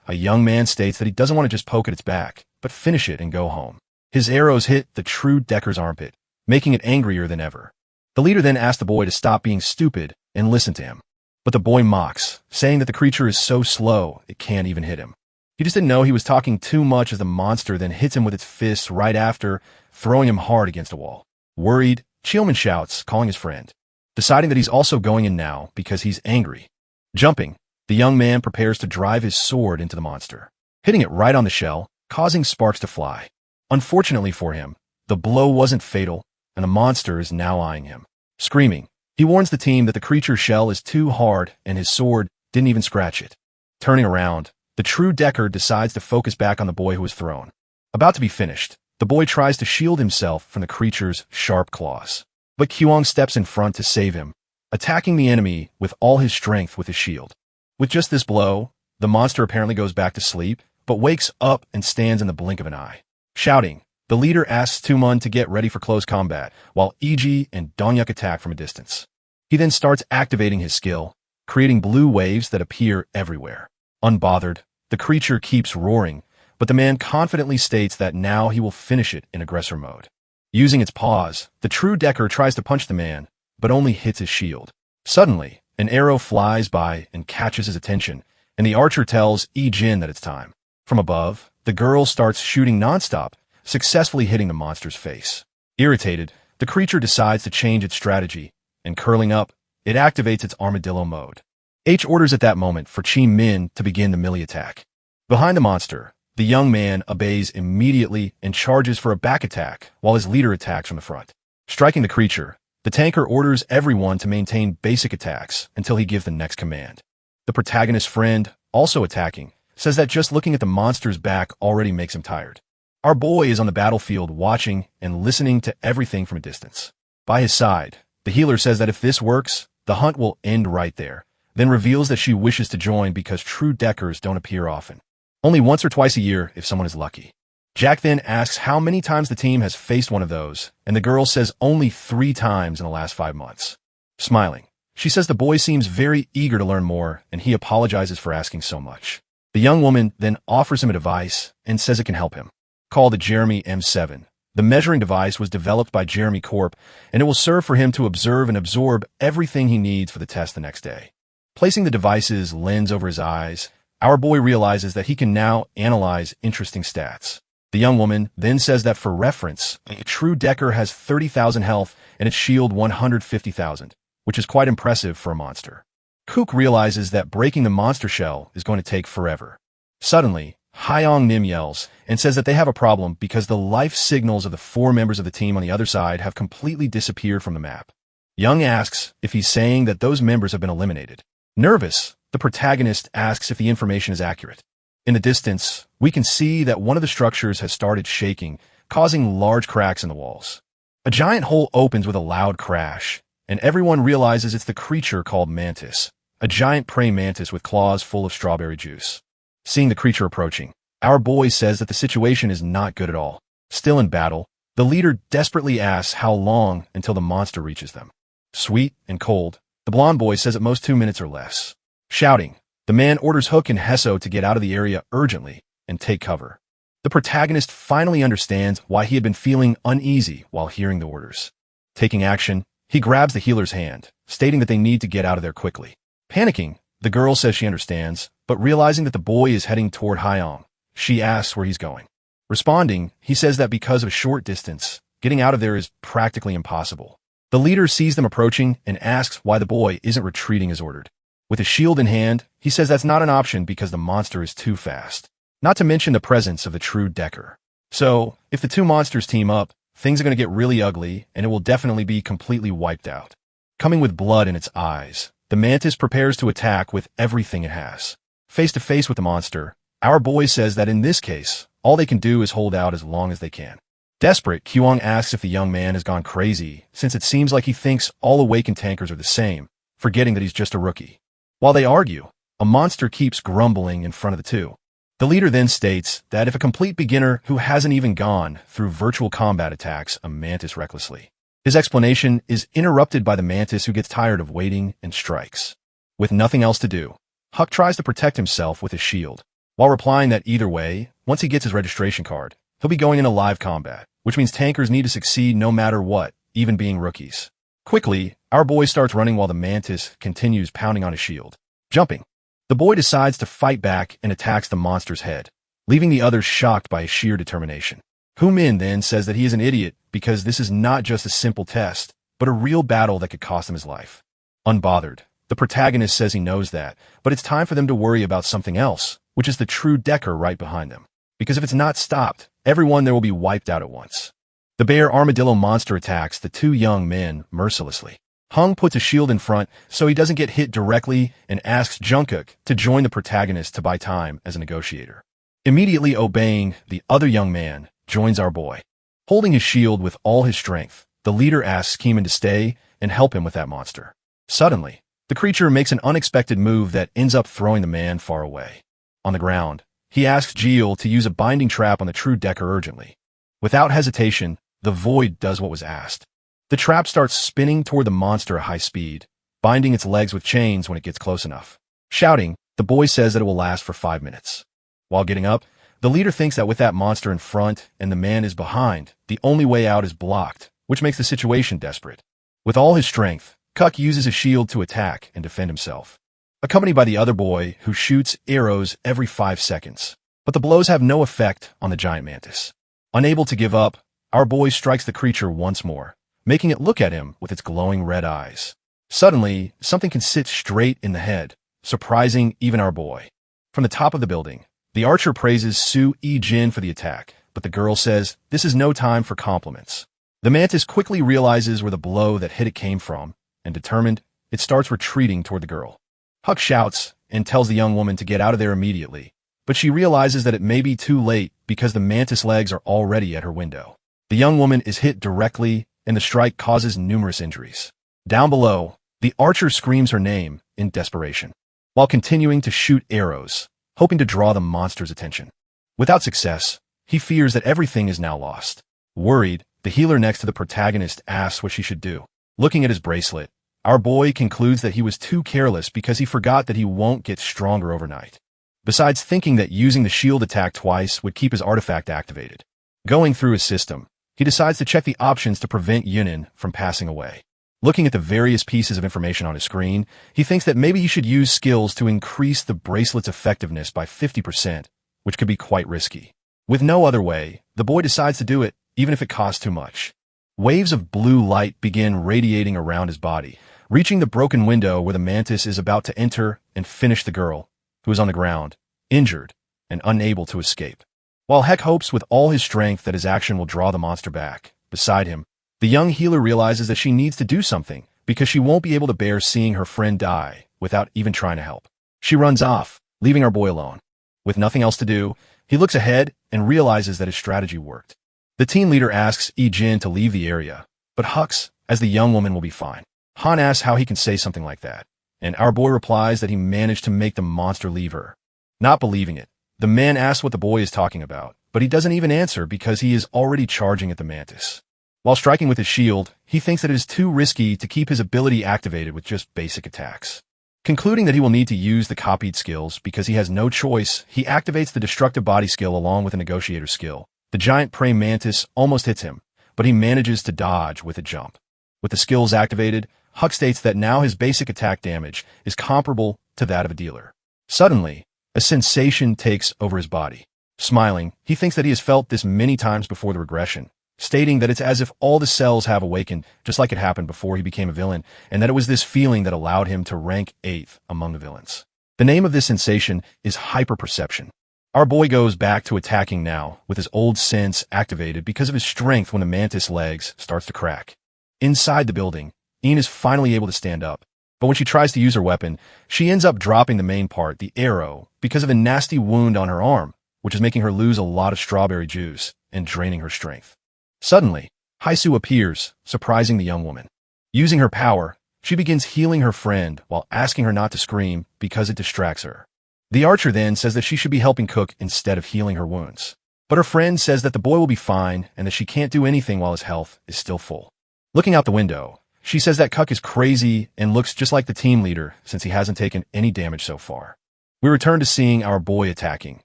a young man states that he doesn't want to just poke at its back, but finish it and go home. His arrows hit the true Decker's armpit, making it angrier than ever. The leader then asks the boy to stop being stupid and listen to him. But the boy mocks, saying that the creature is so slow it can't even hit him. He just didn't know he was talking too much as the monster then hits him with its fists right after, throwing him hard against a wall. Worried, Chielman shouts, calling his friend, deciding that he's also going in now because he's angry. Jumping, the young man prepares to drive his sword into the monster, hitting it right on the shell, causing sparks to fly. Unfortunately for him, the blow wasn't fatal, and the monster is now eyeing him. Screaming, he warns the team that the creature's shell is too hard and his sword didn't even scratch it. Turning around, the true Decker decides to focus back on the boy who was thrown. About to be finished, the boy tries to shield himself from the creature's sharp claws. But Kyuong steps in front to save him, attacking the enemy with all his strength with his shield. With just this blow, the monster apparently goes back to sleep, but wakes up and stands in the blink of an eye. Shouting, the leader asks Tumun to get ready for close combat, while Iji and Dongyuk attack from a distance. He then starts activating his skill, creating blue waves that appear everywhere. Unbothered, the creature keeps roaring, but the man confidently states that now he will finish it in aggressor mode. Using its paws, the true Decker tries to punch the man, but only hits his shield. Suddenly, an arrow flies by and catches his attention, and the archer tells Jin that it's time. From above, the girl starts shooting nonstop, successfully hitting the monster's face. Irritated, the creature decides to change its strategy, and curling up, it activates its armadillo mode. H orders at that moment for Chi Min to begin the melee attack. Behind the monster, the young man obeys immediately and charges for a back attack while his leader attacks from the front. Striking the creature, the tanker orders everyone to maintain basic attacks until he gives the next command. The protagonist's friend, also attacking, says that just looking at the monster's back already makes him tired. Our boy is on the battlefield watching and listening to everything from a distance. By his side, the healer says that if this works, the hunt will end right there, then reveals that she wishes to join because true Deckers don't appear often. Only once or twice a year if someone is lucky. Jack then asks how many times the team has faced one of those, and the girl says only 3 times in the last 5 months. Smiling, she says the boy seems very eager to learn more, and he apologizes for asking so much. The young woman then offers him a device and says it can help him. Called the Jeremy M7. The measuring device was developed by Jeremy Corp, and it will serve for him to observe and absorb everything he needs for the test the next day. Placing the device's lens over his eyes, our boy realizes that he can now analyze interesting stats. The young woman then says that for reference, a true Decker has 30,000 health and its shield 150,000, which is quite impressive for a monster. Kook realizes that breaking the monster shell is going to take forever. Suddenly, Hyong Nim yells and says that they have a problem because the life signals of the 4 members of the team on the other side have completely disappeared from the map. Young asks if he's saying that those members have been eliminated. Nervous, the protagonist asks if the information is accurate. In the distance, we can see that one of the structures has started shaking, causing large cracks in the walls. A giant hole opens with a loud crash, and everyone realizes it's the creature called Mantis, a giant praying mantis with claws full of strawberry juice. Seeing the creature approaching, our boy says that the situation is not good at all. Still in battle, the leader desperately asks how long until the monster reaches them. Sweet and cold, the blonde boy says at most 2 minutes or less. Shouting, the man orders Hook and Hesso to get out of the area urgently and take cover. The protagonist finally understands why he had been feeling uneasy while hearing the orders. Taking action, he grabs the healer's hand, stating that they need to get out of there quickly. Panicking, the girl says she understands, but realizing that the boy is heading toward Hyong, she asks where he's going. Responding, he says that because of a short distance, getting out of there is practically impossible. The leader sees them approaching and asks why the boy isn't retreating as ordered. With his shield in hand, he says that's not an option because the monster is too fast. Not to mention the presence of the true Decker. So, if the 2 monsters team up, things are going to get really ugly and it will definitely be completely wiped out. Coming with blood in its eyes, the mantis prepares to attack with everything it has. Face to face with the monster, Our boy says that in this case, all they can do is hold out as long as they can. Desperate, Kyung asks if the young man has gone crazy, since it seems like he thinks all awakened tankers are the same, forgetting that he's just a rookie. While they argue, a monster keeps grumbling in front of the two. The leader then states that if a complete beginner who hasn't even gone through virtual combat attacks a mantis recklessly, his explanation is interrupted by the mantis, who gets tired of waiting and strikes. With nothing else to do, Huck tries to protect himself with his shield, while replying that either way, once he gets his registration card, he'll be going into live combat, which means tankers need to succeed no matter what, even being rookies. Quickly, our boy starts running while the mantis continues pounding on his shield. Jumping, the boy decides to fight back and attacks the monster's head, leaving the others shocked by his sheer determination. Min then says that he is an idiot because this is not just a simple test, but a real battle that could cost him his life. Unbothered, the protagonist says he knows that, but it's time for them to worry about something else, which is the true Decker right behind them. Because if it's not stopped, everyone there will be wiped out at once. The bear armadillo monster attacks the two young men mercilessly. Hung puts a shield in front so he doesn't get hit directly and asks Jungkook to join the protagonist to buy time as a negotiator. Immediately obeying, the other young man joins our boy. Holding his shield with all his strength, the leader asks Keeman to stay and help him with that monster. Suddenly, the creature makes an unexpected move that ends up throwing the man far away. On the ground, he asks Jeel to use a binding trap on the true Decker urgently. Without hesitation, the Void does what was asked. The trap starts spinning toward the monster at high speed, binding its legs with chains when it gets close enough. Shouting, the boy says that it will last for 5 minutes. While getting up, the leader thinks that with that monster in front and the man is behind, the only way out is blocked, which makes the situation desperate. With all his strength, Cuck uses his shield to attack and defend himself, accompanied by the other boy, who shoots arrows every 5 seconds. But the blows have no effect on the giant mantis. Unable to give up, our boy strikes the creature once more, making it look at him with its glowing red eyes. Suddenly, something can sit straight in the head, surprising even our boy. From the top of the building, the archer praises Soo E-jin for the attack, but the girl says this is no time for compliments. The mantis quickly realizes where the blow that hit it came from, and determined, it starts retreating toward the girl. Huck shouts and tells the young woman to get out of there immediately, but she realizes that it may be too late because the mantis legs are already at her window. The young woman is hit directly, and the strike causes numerous injuries. Down below, the archer screams her name in desperation, while continuing to shoot arrows, hoping to draw the monster's attention. Without success, he fears that everything is now lost. Worried, the healer next to the protagonist asks what she should do. Looking at his bracelet, our boy concludes that he was too careless because he forgot that he won't get stronger overnight. Besides thinking that using the shield attack twice would keep his artifact activated. Going through his system, he decides to check the options to prevent Yunin from passing away. Looking at the various pieces of information on his screen, he thinks that maybe he should use skills to increase the bracelet's effectiveness by 50%, which could be quite risky. With no other way, the boy decides to do it, even if it costs too much. Waves of blue light begin radiating around his body, reaching the broken window where the mantis is about to enter and finish the girl, who is on the ground, injured, and unable to escape. While Heck hopes with all his strength that his action will draw the monster back, beside him, the young healer realizes that she needs to do something because she won't be able to bear seeing her friend die without even trying to help. She runs off, leaving our boy alone. With nothing else to do, he looks ahead and realizes that his strategy worked. The team leader asks E-jin to leave the area, but Hux, as the young woman, will be fine. Han asks how he can say something like that, and our boy replies that he managed to make the monster leave her. Not believing it, the man asks what the boy is talking about, but he doesn't even answer because he is already charging at the mantis. While striking with his shield, he thinks that it is too risky to keep his ability activated with just basic attacks. Concluding that he will need to use the copied skills because he has no choice, he activates the destructive body skill along with a negotiator skill. The giant prey mantis almost hits him, but he manages to dodge with a jump. With the skills activated, Huck states that now his basic attack damage is comparable to that of a dealer. Suddenly, a sensation takes over his body. Smiling, he thinks that he has felt this many times before the regression, stating that it's as if all the cells have awakened, just like it happened before he became a villain, and that it was this feeling that allowed him to rank 8th among the villains. The name of this sensation is hyperperception. Our boy goes back to attacking now, with his old sense activated because of his strength when the mantis legs starts to crack. Inside the building, Ian is finally able to stand up, But when she tries to use her weapon, she ends up dropping the main part, the arrow, because of a nasty wound on her arm, which is making her lose a lot of strawberry juice and draining her strength. Suddenly, Haisu appears, surprising the young woman. Using her power, she begins healing her friend while asking her not to scream because it distracts her. The archer then says that she should be helping Cook instead of healing her wounds. But her friend says that the boy will be fine and that she can't do anything while his health is still full. Looking out the window, she says that Cook is crazy and looks just like the team leader since he hasn't taken any damage so far. We return to seeing our boy attacking,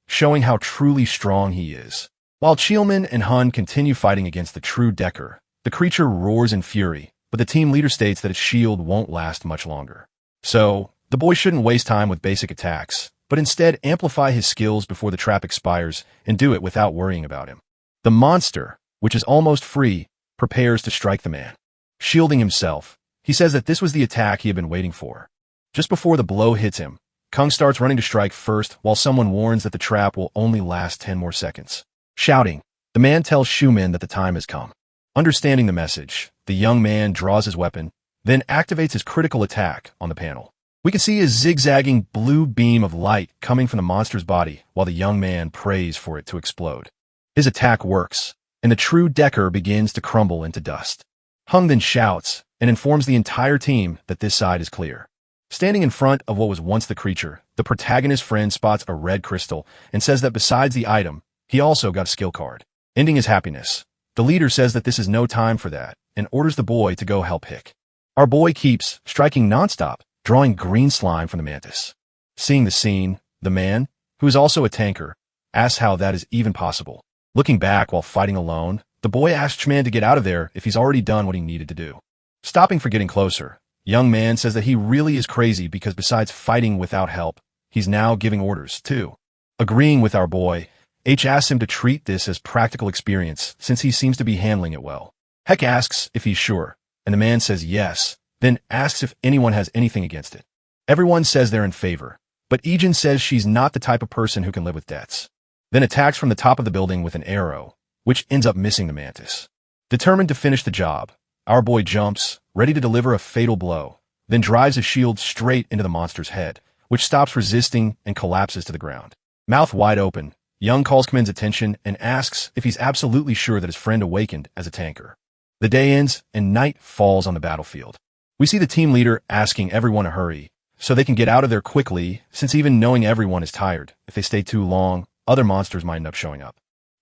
showing how truly strong he is. While Cheelman and Hun continue fighting against the true Decker, the creature roars in fury, but the team leader states that its shield won't last much longer. So, the boy shouldn't waste time with basic attacks, but instead amplify his skills before the trap expires and do it without worrying about him. The monster, which is almost free, prepares to strike the man. Shielding himself, he says that this was the attack he had been waiting for. Just before the blow hits him, Kung starts running to strike first while someone warns that the trap will only last 10 more seconds. Shouting, the man tells Shumin that the time has come. Understanding the message, the young man draws his weapon, then activates his critical attack on the panel. We can see a zigzagging blue beam of light coming from the monster's body while the young man prays for it to explode. His attack works, and the true Decker begins to crumble into dust. Hung then shouts and informs the entire team that this side is clear. Standing in front of what was once the creature, the protagonist's friend spots a red crystal and says that besides the item, he also got a skill card. Ending his happiness, the leader says that this is no time for that and orders the boy to go help Hick. Our boy keeps striking nonstop, drawing green slime from the mantis. Seeing the scene, the man, who is also a tanker, asks how that is even possible. Looking back while fighting alone, the boy asks man to get out of there if he's already done what he needed to do. Stopping for getting closer, young man says that he really is crazy because besides fighting without help, he's now giving orders too. Agreeing with our boy, H asks him to treat this as practical experience since he seems to be handling it well. Heck asks if he's sure, and the man says yes, then asks if anyone has anything against it. Everyone says they're in favor, but Ijin says she's not the type of person who can live with debts. Then attacks from the top of the building with an arrow, which ends up missing the mantis. Determined to finish the job, our boy jumps, ready to deliver a fatal blow, then drives a shield straight into the monster's head, which stops resisting and collapses to the ground. Mouth wide open, Young calls Kmin's attention and asks if he's absolutely sure that his friend awakened as a tanker. The day ends and night falls on the battlefield. We see the team leader asking everyone to hurry, so they can get out of there quickly, since even knowing everyone is tired. If they stay too long, other monsters might end up showing up.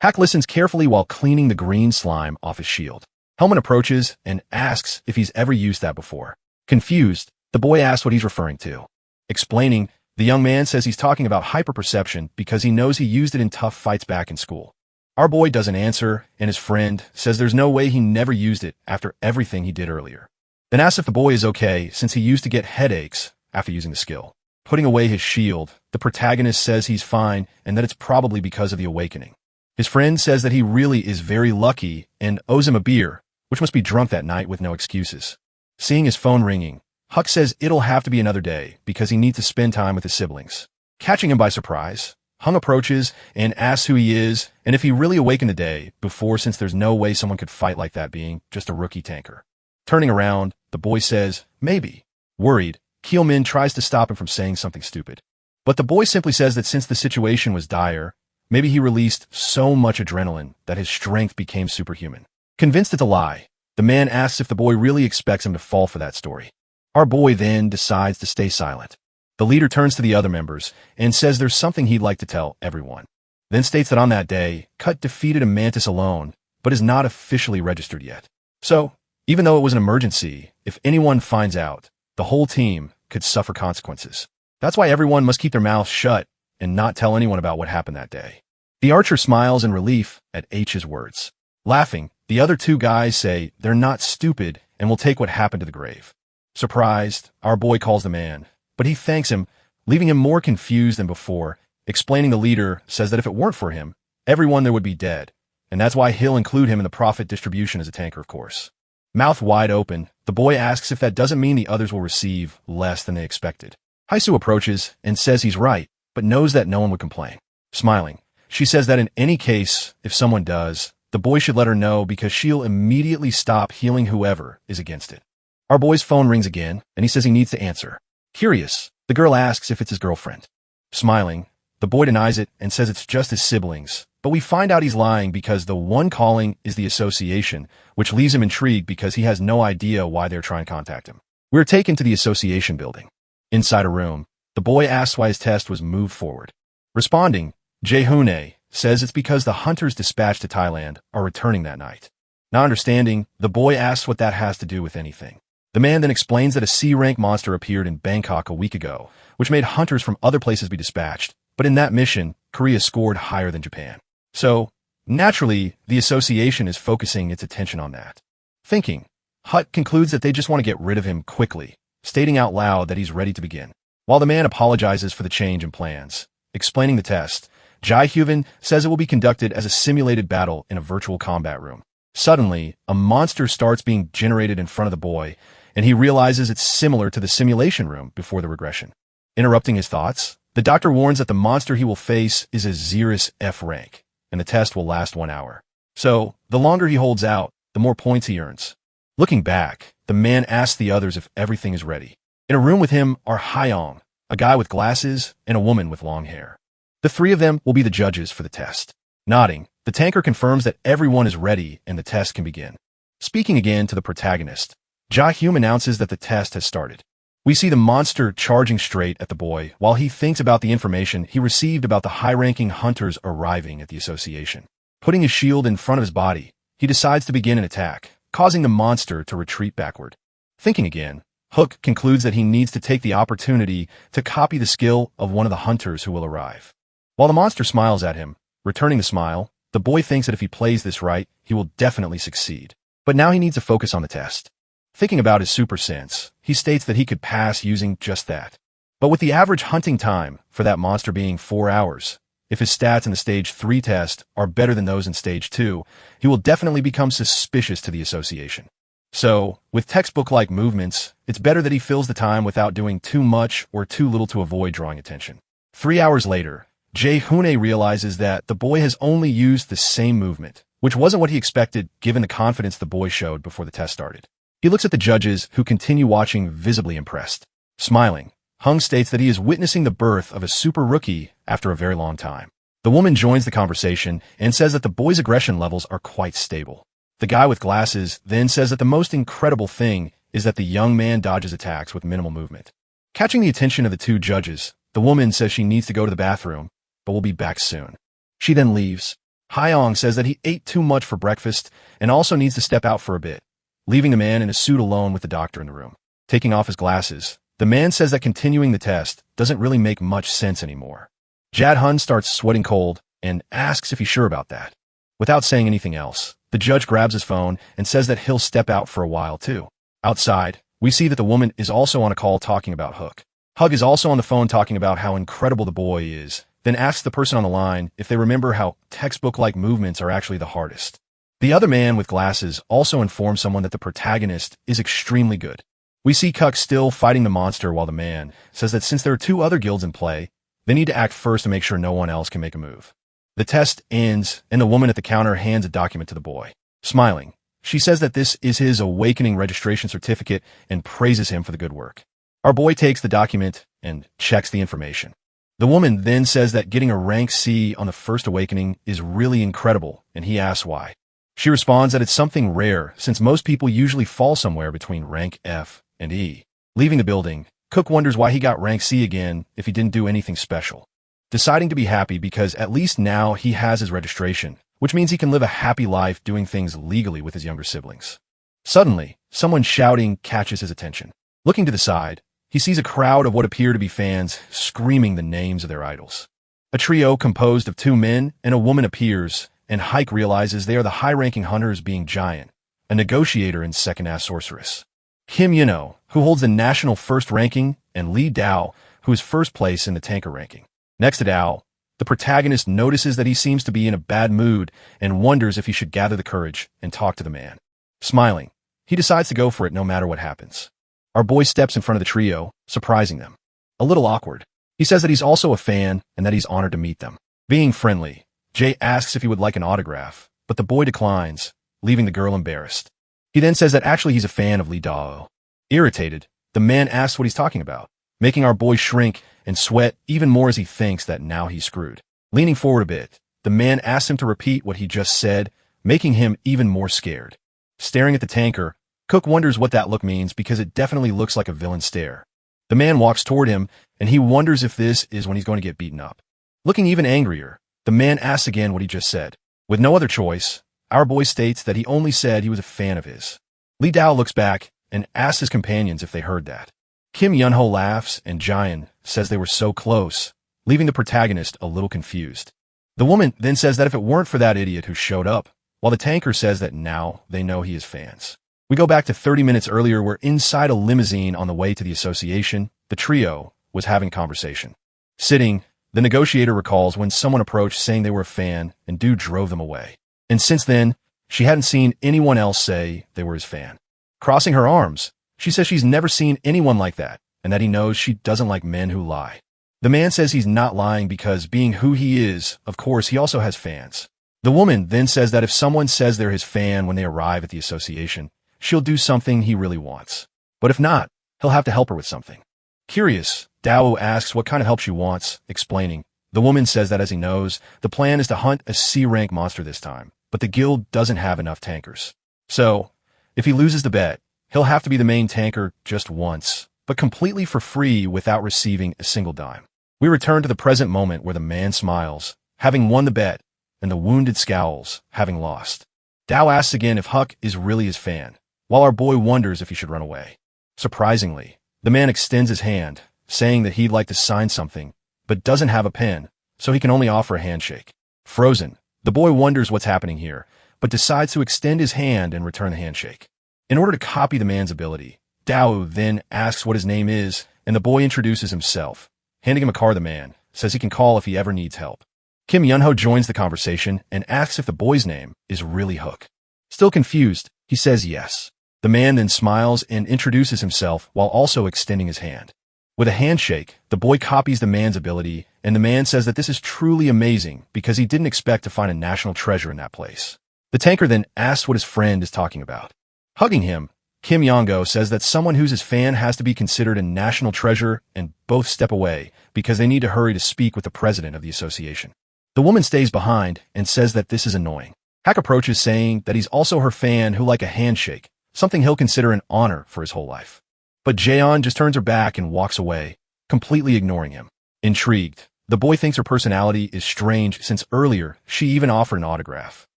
Hack listens carefully while cleaning the green slime off his shield. Hellman approaches and asks if he's ever used that before. Confused, the boy asks what he's referring to. Explaining, the young man says he's talking about hyperperception because he knows he used it in tough fights back in school. Our boy doesn't answer, and his friend says there's no way he never used it after everything he did earlier. Then asks if the boy is okay since he used to get headaches after using the skill. Putting away his shield, the protagonist says he's fine and that it's probably because of the awakening. His friend says that he really is very lucky and owes him a beer, which must be drunk that night with no excuses. Seeing his phone ringing, Huck says it'll have to be another day because he needs to spend time with his siblings. Catching him by surprise, Hung approaches and asks who he is and if he really awakened the day before, since there's no way someone could fight like that being just a rookie tanker. Turning around, the boy says, maybe. Worried, Keelmin tries to stop him from saying something stupid. But the boy simply says that since the situation was dire, maybe he released so much adrenaline that his strength became superhuman. Convinced it's a lie, the man asks if the boy really expects him to fall for that story. Our boy then decides to stay silent. The leader turns to the other members and says there's something he'd like to tell everyone. Then states that on that day, Cut defeated a mantis alone, but is not officially registered yet. So, even though it was an emergency, if anyone finds out, the whole team could suffer consequences. That's why everyone must keep their mouths shut and not tell anyone about what happened that day. The archer smiles in relief at H's words. Laughing, the other two guys say they're not stupid and will take what happened to the grave. Surprised, our boy calls the man, but he thanks him, leaving him more confused than before. Explaining, the leader says that if it weren't for him, everyone there would be dead, and that's why he'll include him in the profit distribution as a tanker, of course. Mouth wide open, the boy asks if that doesn't mean the others will receive less than they expected. Haisu approaches and says he's right, but knows that no one would complain. Smiling, she says that in any case, if someone does, the boy should let her know because she'll immediately stop healing whoever is against it. Our boy's phone rings again, and he says he needs to answer. Curious, the girl asks if it's his girlfriend. Smiling, the boy denies it and says it's just his siblings, but we find out he's lying because the one calling is the association, which leaves him intrigued because he has no idea why they're trying to contact him. We're taken to the association building. Inside a room, the boy asks why his test was moved forward. Responding, Jae-hoon says it's because the hunters dispatched to Thailand are returning that night. Not understanding, the boy asks what that has to do with anything. The man then explains that a C-rank monster appeared in Bangkok a week ago, which made hunters from other places be dispatched, but in that mission, Korea scored higher than Japan. So, naturally, the association is focusing its attention on that. Thinking, Hut concludes that they just want to get rid of him quickly, stating out loud that he's ready to begin. While the man apologizes for the change in plans, explaining the test, Jae-hyun says it will be conducted as a simulated battle in a virtual combat room. Suddenly, a monster starts being generated in front of the boy, and he realizes it's similar to the simulation room before the regression. Interrupting his thoughts, the doctor warns that the monster he will face is a Xerus F rank, and the test will last 1 hour. So, the longer he holds out, the more points he earns. Looking back, the man asks the others if everything is ready. In a room with him are Hyong, a guy with glasses, and a woman with long hair. The three of them will be the judges for the test. Nodding, the tanker confirms that everyone is ready and the test can begin. Speaking again to the protagonist, Jae-hyun announces that the test has started. We see the monster charging straight at the boy while he thinks about the information he received about the high-ranking hunters arriving at the association. Putting his shield in front of his body, he decides to begin an attack, causing the monster to retreat backward. Thinking again, Hook concludes that he needs to take the opportunity to copy the skill of one of the hunters who will arrive. While the monster smiles at him, returning the smile, the boy thinks that if he plays this right, he will definitely succeed. But now he needs to focus on the test. Thinking about his super sense, he states that he could pass using just that. But with the average hunting time for that monster being 4 hours, if his stats in the Stage 3 test are better than those in Stage 2, he will definitely become suspicious to the association. So, with textbook-like movements, it's better that he fills the time without doing too much or too little to avoid drawing attention. 3 hours later, Jae-hoon realizes that the boy has only used the same movement, which wasn't what he expected given the confidence the boy showed before the test started. He looks at the judges, who continue watching, visibly impressed. Smiling, Hung states that he is witnessing the birth of a super rookie after a very long time. The woman joins the conversation and says that the boy's aggression levels are quite stable. The guy with glasses then says that the most incredible thing is that the young man dodges attacks with minimal movement. Catching the attention of the two judges, the woman says she needs to go to the bathroom, but will be back soon. She then leaves. Hyong says that he ate too much for breakfast and also needs to step out for a bit, leaving the man in a suit alone with the doctor in the room. Taking off his glasses, the man says that continuing the test doesn't really make much sense anymore. Jad-hun starts sweating cold and asks if he's sure about that. Without saying anything else, the judge grabs his phone and says that he'll step out for a while too. Outside, we see that the woman is also on a call talking about Hook. Hug is also on the phone talking about how incredible the boy is, then asks the person on the line if they remember how textbook-like movements are actually the hardest. The other man with glasses also informs someone that the protagonist is extremely good. We see Kuk still fighting the monster while the man says that since there are 2 other guilds in play, they need to act first to make sure no one else can make a move. The test ends, and the woman at the counter hands a document to the boy. Smiling, she says that this is his awakening registration certificate and praises him for the good work. Our boy takes the document and checks the information. The woman then says that getting a rank C on the first awakening is really incredible, and he asks why. She responds that it's something rare, since most people usually fall somewhere between rank F and E. Leaving the building, Cook wonders why he got rank C again if he didn't do anything special. Deciding to be happy because at least now he has his registration, which means he can live a happy life doing things legally with his younger siblings. Suddenly, someone shouting catches his attention. Looking to the side, he sees a crowd of what appear to be fans screaming the names of their idols. A trio composed of 2 men and a woman appears, and Hike realizes they are the high-ranking hunters being Giant, a negotiator and second-ass sorceress. Kim Yino, who holds the national first ranking, and Lee Dao, who is first place in the tanker ranking. Next to Dao, the protagonist notices that he seems to be in a bad mood and wonders if he should gather the courage and talk to the man. Smiling, he decides to go for it no matter what happens. Our boy steps in front of the trio, surprising them. A little awkward. He says that he's also a fan and that he's honored to meet them. Being friendly, Jay asks if he would like an autograph, but the boy declines, leaving the girl embarrassed. He then says that actually he's a fan of Lee Dao. Irritated, the man asks what he's talking about, making our boy shrink and sweat even more as he thinks that now he's screwed. Leaning forward a bit, the man asks him to repeat what he just said, making him even more scared. Staring at the tanker, Cook wonders what that look means because it definitely looks like a villain stare. The man walks toward him, and he wonders if this is when he's going to get beaten up. Looking even angrier, the man asks again what he just said. With no other choice, our boy states that he only said he was a fan of his. Lee Dao looks back and asks his companions if they heard that. Kim Yunho laughs, and Jian says they were so close, leaving the protagonist a little confused. The woman then says that if it weren't for that idiot who showed up, while the tanker says that now they know he is fans. We go back to 30 minutes earlier where inside a limousine on the way to the association, the trio was having a conversation. Sitting, the negotiator recalls when someone approached saying they were a fan and dude drove them away. And since then, she hadn't seen anyone else say they were his fan. Crossing her arms, she says she's never seen anyone like that and that he knows she doesn't like men who lie. The man says he's not lying because being who he is, of course, he also has fans. The woman then says that if someone says they're his fan when they arrive at the association, she'll do something he really wants. But if not, he'll have to help her with something. Curious, Dao asks what kind of help she wants, explaining. The woman says that as he knows, the plan is to hunt a C-rank monster this time, but the guild doesn't have enough tankers. So, if he loses the bet, he'll have to be the main tanker just once, but completely for free without receiving a single dime. We return to the present moment where the man smiles, having won the bet, and the wounded scowls, having lost. Dao asks again if Huck is really his fan, while our boy wonders if he should run away. Surprisingly, the man extends his hand, saying that he'd like to sign something, but doesn't have a pen, so he can only offer a handshake. Frozen, the boy wonders what's happening here, but decides to extend his hand and return the handshake. In order to copy the man's ability, Dao then asks what his name is, and the boy introduces himself. Handing him a card, the man says he can call if he ever needs help. Kim Yunho joins the conversation and asks if the boy's name is really Hook. Still confused, he says yes. The man then smiles and introduces himself while also extending his hand. With a handshake, the boy copies the man's ability, and the man says that this is truly amazing because he didn't expect to find a national treasure in that place. The tanker then asks what his friend is talking about. Hugging him, Kim Yongo says that someone who's his fan has to be considered a national treasure, and both step away because they need to hurry to speak with the president of the association. The woman stays behind and says that this is annoying. Hack approaches saying that he's also her fan who like a handshake, something he'll consider an honor for his whole life. But Jaeon just turns her back and walks away, completely ignoring him. Intrigued, the boy thinks her personality is strange since earlier she even offered an autograph.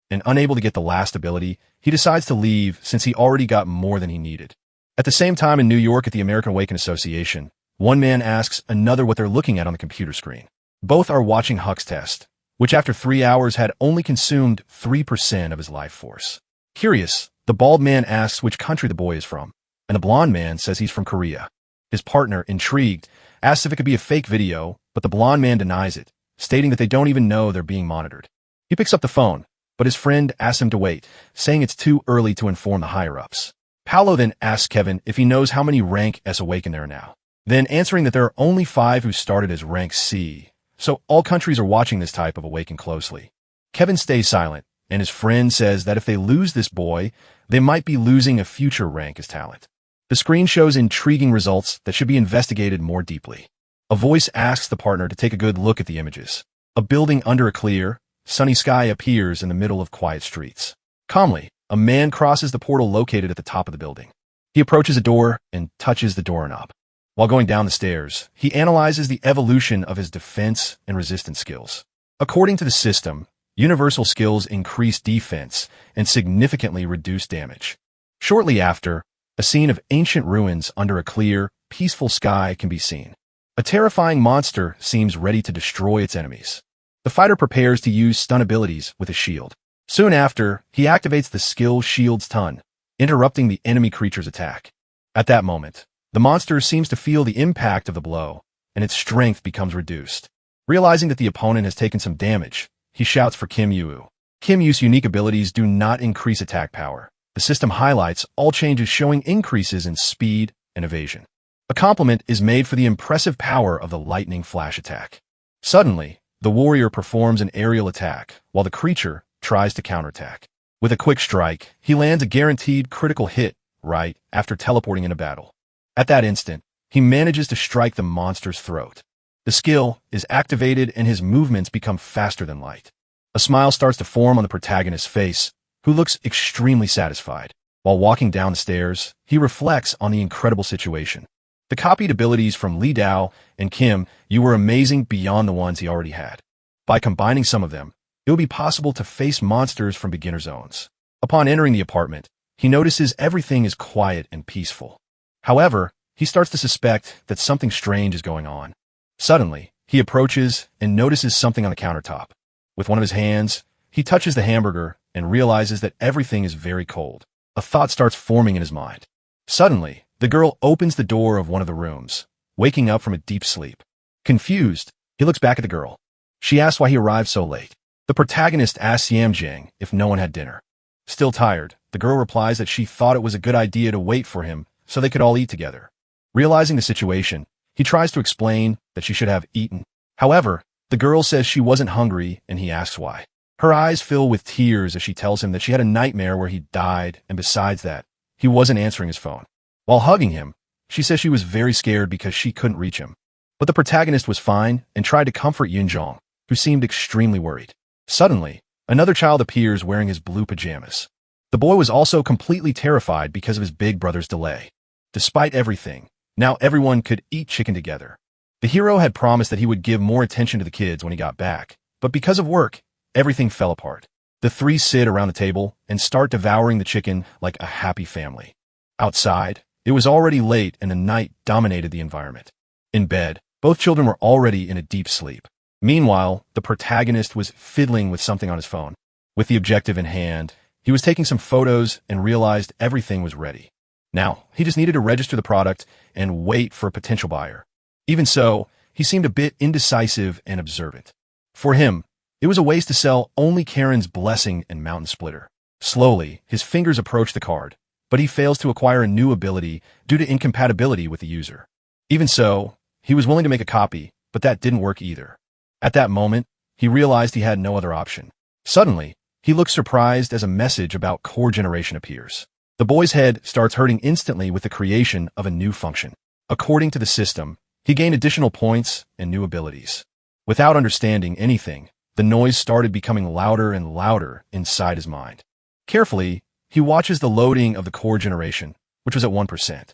And unable to get the last ability, he decides to leave since he already got more than he needed. At the same time in New York at the American Awaken Association, one man asks another what they're looking at on the computer screen. Both are watching Huck's test, which after 3 hours had only consumed 3% of his life force. Curious, the bald man asks which country the boy is from, and the blonde man says he's from Korea. His partner, intrigued, asks if it could be a fake video, but the blonde man denies it, stating that they don't even know they're being monitored. He picks up the phone, but his friend asks him to wait, saying it's too early to inform the higher-ups. Paolo then asks Kevin if he knows how many rank S Awaken there are now, then answering that there are only 5 who started as rank C, so all countries are watching this type of Awaken closely. Kevin stays silent, and his friend says that if they lose this boy, they might be losing a future rank as talent. The screen shows intriguing results that should be investigated more deeply. A voice asks the partner to take a good look at the images. A building under a clear, sunny sky appears in the middle of quiet streets. Calmly, a man crosses the portal located at the top of the building. He approaches a door and touches the doorknob. While going down the stairs, he analyzes the evolution of his defense and resistance skills. According to the system, universal skills increase defense and significantly reduce damage. Shortly after, a scene of ancient ruins under a clear, peaceful sky can be seen. A terrifying monster seems ready to destroy its enemies. The fighter prepares to use stun abilities with a shield. Soon after, he activates the skill Shield's Ton, interrupting the enemy creature's attack. At that moment, the monster seems to feel the impact of the blow, and its strength becomes reduced. Realizing that the opponent has taken some damage, he shouts for Kim Yu. Kim Yu's unique abilities do not increase attack power. The system highlights all changes showing increases in speed and evasion. A compliment is made for the impressive power of the lightning flash attack. Suddenly, the warrior performs an aerial attack, while the creature tries to counterattack. With a quick strike, he lands a guaranteed critical hit, right after teleporting into battle. At that instant, he manages to strike the monster's throat. The skill is activated and his movements become faster than light. A smile starts to form on the protagonist's face, who looks extremely satisfied. While walking down the stairs, he reflects on the incredible situation. The copied abilities from Li Dao and Kim Yu were amazing beyond the ones he already had. By combining some of them, it will be possible to face monsters from beginner zones. Upon entering the apartment, he notices everything is quiet and peaceful. However, he starts to suspect that something strange is going on. Suddenly, he approaches and notices something on the countertop. With one of his hands, he touches the hamburger and realizes that everything is very cold. A thought starts forming in his mind. Suddenly, the girl opens the door of one of the rooms, waking up from a deep sleep. Confused, he looks back at the girl. She asks why he arrived so late. The protagonist asks Yamjing if no one had dinner. Still tired, the girl replies that she thought it was a good idea to wait for him so they could all eat together. Realizing the situation, he tries to explain that she should have eaten. However, the girl says she wasn't hungry and he asks why. Her eyes fill with tears as she tells him that she had a nightmare where he died, and besides that, he wasn't answering his phone. While hugging him, she says she was very scared because she couldn't reach him. But the protagonist was fine and tried to comfort Yunjong, who seemed extremely worried. Suddenly, another child appears wearing his blue pajamas. The boy was also completely terrified because of his big brother's delay. Despite everything, now everyone could eat chicken together. The hero had promised that he would give more attention to the kids when he got back, but because of work, everything fell apart. The three sit around the table and start devouring the chicken like a happy family. Outside, it was already late and the night dominated the environment. In bed, both children were already in a deep sleep. Meanwhile, the protagonist was fiddling with something on his phone. With the objective in hand, he was taking some photos and realized everything was ready. Now, he just needed to register the product and wait for a potential buyer. Even so, he seemed a bit indecisive and observant. For him, it was a waste to sell only Karen's Blessing and Mountain Splitter. Slowly, his fingers approach the card, but he fails to acquire a new ability due to incompatibility with the user. Even so, he was willing to make a copy, but that didn't work either. At that moment, he realized he had no other option. Suddenly, he looks surprised as a message about core generation appears. The boy's head starts hurting instantly with the creation of a new function. According to the system, he gained additional points and new abilities. Without understanding anything, the noise started becoming louder and louder inside his mind. Carefully, he watches the loading of the core generation, which was at 1%.